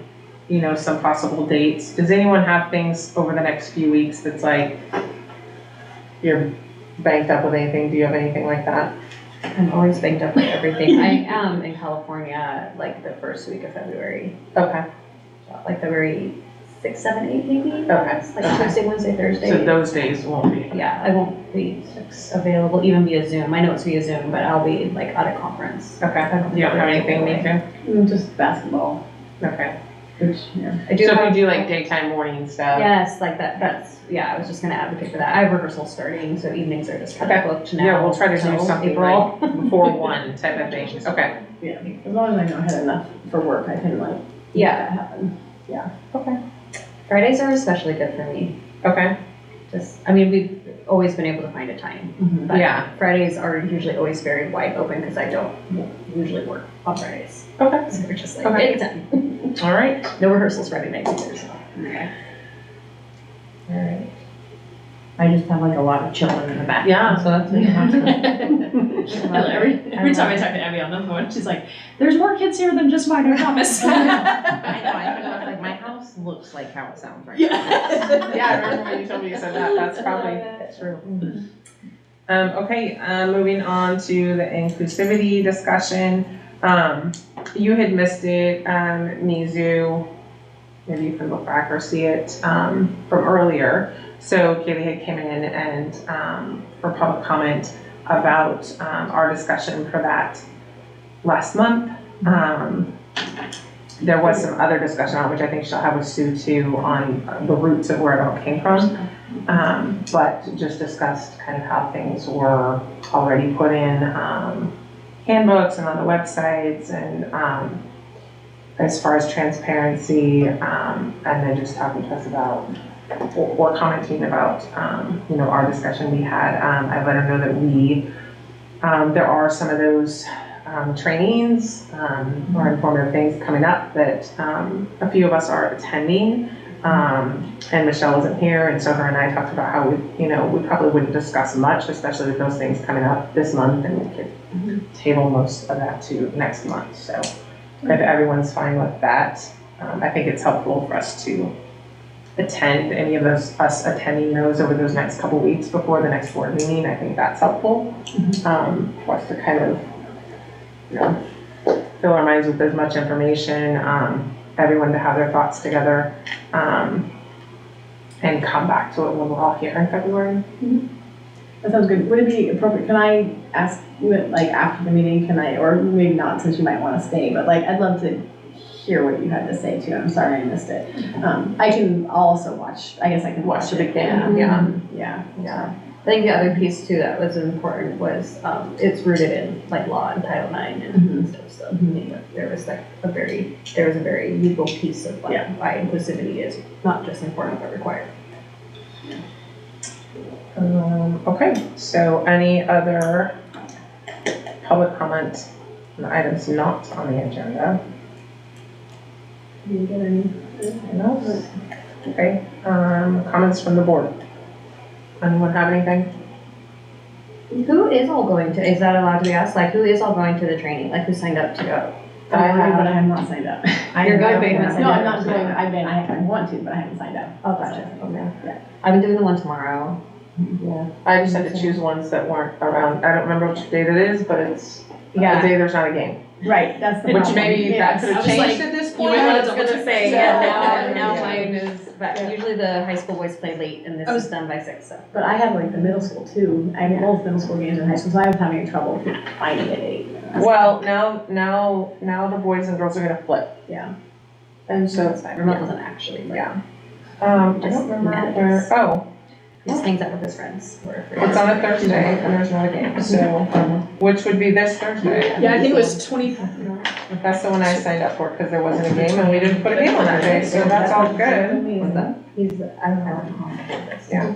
some possible dates. Does anyone have things over the next few weeks that's like, you're banked up with anything? Do you have anything like that? I'm always banked up with everything. I am in California like the first week of February, Okay, like February 6, 7, 8 maybe. Okay. Like Tuesday, Wednesday, Thursday. so those days won't be. Yeah, I won't be available even via Zoom. I know it's via Zoom, but I'll be like at a conference. Okay, you don't have anything, me too? Just basketball. Okay. which, yeah. I do So if have, we do like daytime, morning stuff. yes, like that's, yeah, I was just gonna advocate for that. I have rehearsal starting, so evenings are just kind Okay. of booked now. Yeah, we'll try to do till something April. like before 1 type of thing. Okay. Yeah, as long as I know I had enough for work, I can like, make Yeah, that happen. Fridays are especially good for me. Okay. Just, I mean, we've always been able to find a time. But Yeah. Fridays are usually always very wide open because I don't usually work on Fridays. Okay. So we're just like, Okay. anytime. All right. No rehearsals Friday nights either, so. All right. I just have like a lot of children in the back. Yeah. So that's what you have to. Every time I talk to Abby on the phone, she's like, "There's more kids here than just mine, I promise." I know, I was like, my house looks like how it sounds right now. Yeah, I remember when you told me you said that. That's probably true. Okay, moving on to the inclusivity discussion. You had missed it, Mizu. Maybe you can look back or see it from earlier. So Kaylee had came in and for public comment about our discussion for that last month. There was some other discussion on which I think she'll have with Sue too on the roots of where it all came from. But just discussed kind of how things were already put in handbooks and on the websites and as far as transparency and then just talking to us about or commenting about our discussion we had. I let her know that there are some of those trainings or informative things coming up that a few of us are attending. And Michelle wasn't here, and so her and I talked about how we probably wouldn't discuss much, especially with those things coming up this month, and we could table most of that to next month. So if everyone's fine with that, I think it's helpful for us to attend any of us attending those over those next couple weeks before the next board meeting. I think that's helpful for us to kind of fill our minds with as much information, everyone to have their thoughts together, and come back to it when we're all here in February. That sounds good. Would it be appropriate, can I ask you, like, after the meeting, or maybe not, since you might want to stay, but like, I'd love to hear what you had to say too. I'm sorry I missed it. I'll also watch, I guess I can watch the it. beginning. Yeah. I think the other piece too that was important was it's rooted in like law and Title IX and stuff. So there was a very legal piece of like why inclusivity is not just important but required. Okay, so any other public comment on the items not on the agenda? Did you get any? Anything else? Okay, comments from the board? Anyone have anything? Who is all going to? Is that allowed to be asked? Like who is all going to the training? Like who signed up to go? I have, but I have not signed up. You're going, but you haven't signed No, up. I'm not going. I want to, but I haven't signed up. Oh, gotcha. Okay. Yeah. I've been doing the one tomorrow. Yeah, I just had to choose ones that weren't around. I don't remember which date it is, but it's a day there's not a game. Right, that's the Which problem. maybe that could I have was changed like, at this you point. might I wanna was double gonna check. say, Yeah. now mine is, but usually the high school boys play late and this is done by 6, so. But I have like the middle school too. I have both middle school games in high school, so I was having trouble finding it at 8. Well, now the boys and girls are gonna flip. Yeah. And so, That's fine. Remote doesn't actually, like, yeah. I don't remember where, he just hangs out with his friends. it's on a Thursday and there's not a game, so, which would be this Thursday. Yeah, I think it was 20. That's the one I signed up for, because there wasn't a game and we didn't put a game on that day, so that's all good. What's that? He's, I don't know how to do this. Yeah.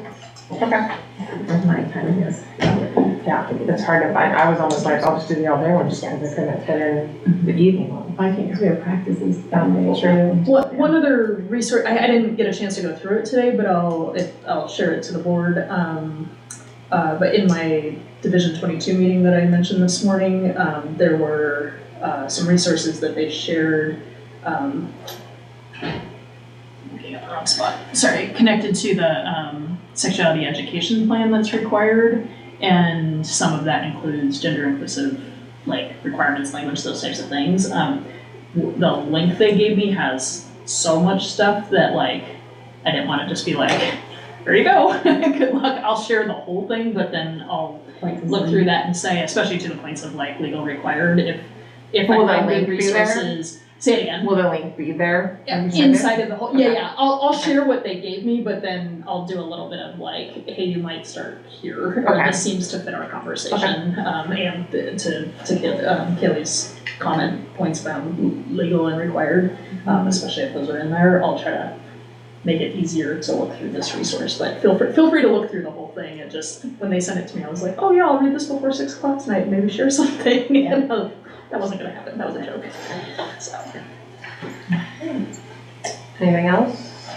Okay. My time is. Yeah, it's hard to find. I was almost like, I'll just do the all day one, just because I couldn't fit in the evening one. I can't, because we have practices that day. True. One other resource, I didn't get a chance to go through it today, but I'll share it to the board. But in my Division 22 meeting that I mentioned this morning, there were some resources that they shared. I'm getting at the wrong spot. Sorry, connected to the sexuality education plan that's required, and some of that includes gender inclusive like requirements, language, those types of things. The link they gave me has so much stuff that like I didn't want to just be like, there you go, good luck. I'll share the whole thing, but then I'll look through that and say, especially to the points of like legal required, if I Will find that good link be there? resources. Say it again. Will the link be there? Inside of the whole, Okay. yeah, I'll share what they gave me, but then I'll do a little bit of like, hey, you might start here, or Okay. this seems to fit our conversation, and to Kaylee's comment points about legal and required, especially if those are in there, I'll try to make it easier to look through this resource, but feel free to look through the whole thing. It just, when they sent it to me, I was like, oh yeah, I'll read this before 6 o'clock tonight, maybe share something. And, that wasn't gonna happen, that was a joke, so. Anything else?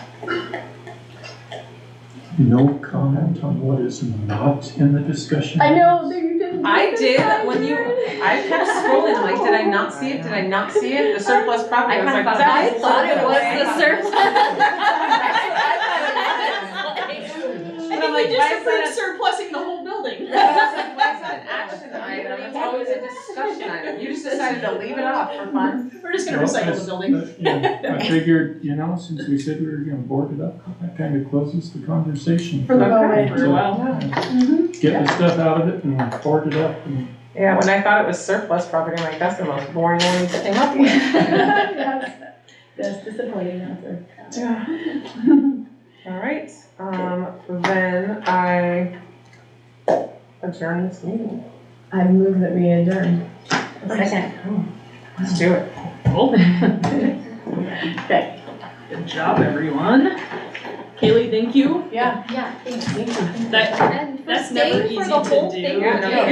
No comment on what is not in the discussion? I know, that you didn't. I did, when you, I kept scrolling, like, did I not see it, did I not see it? The surplus property, I was like, I that's. thought it was the And I'm like, They why just is that approved surplusing the whole building. I was like, why is that an action item? It's always a discussion item. You just decided to leave it off for fun. We're just gonna Well, recycle the building. yeah, I figured, since we said we were gonna board it up, that kind of closes the conversation. For the moment. For a while. Get the stuff out of it and board it up and Yeah, when I thought it was surplus property, I'm like, that's the most boring one you came up with. That's disappointing answer. All right, then I adjourn this meeting. I move that we adjourn. Second. Let's do it. Cool. Okay. Good job, everyone. Kaylee, thank you. Yeah. Yeah, thanks. Thank you. That, And for that's never staying easy for the to whole do. thing. Yeah, no. Yeah,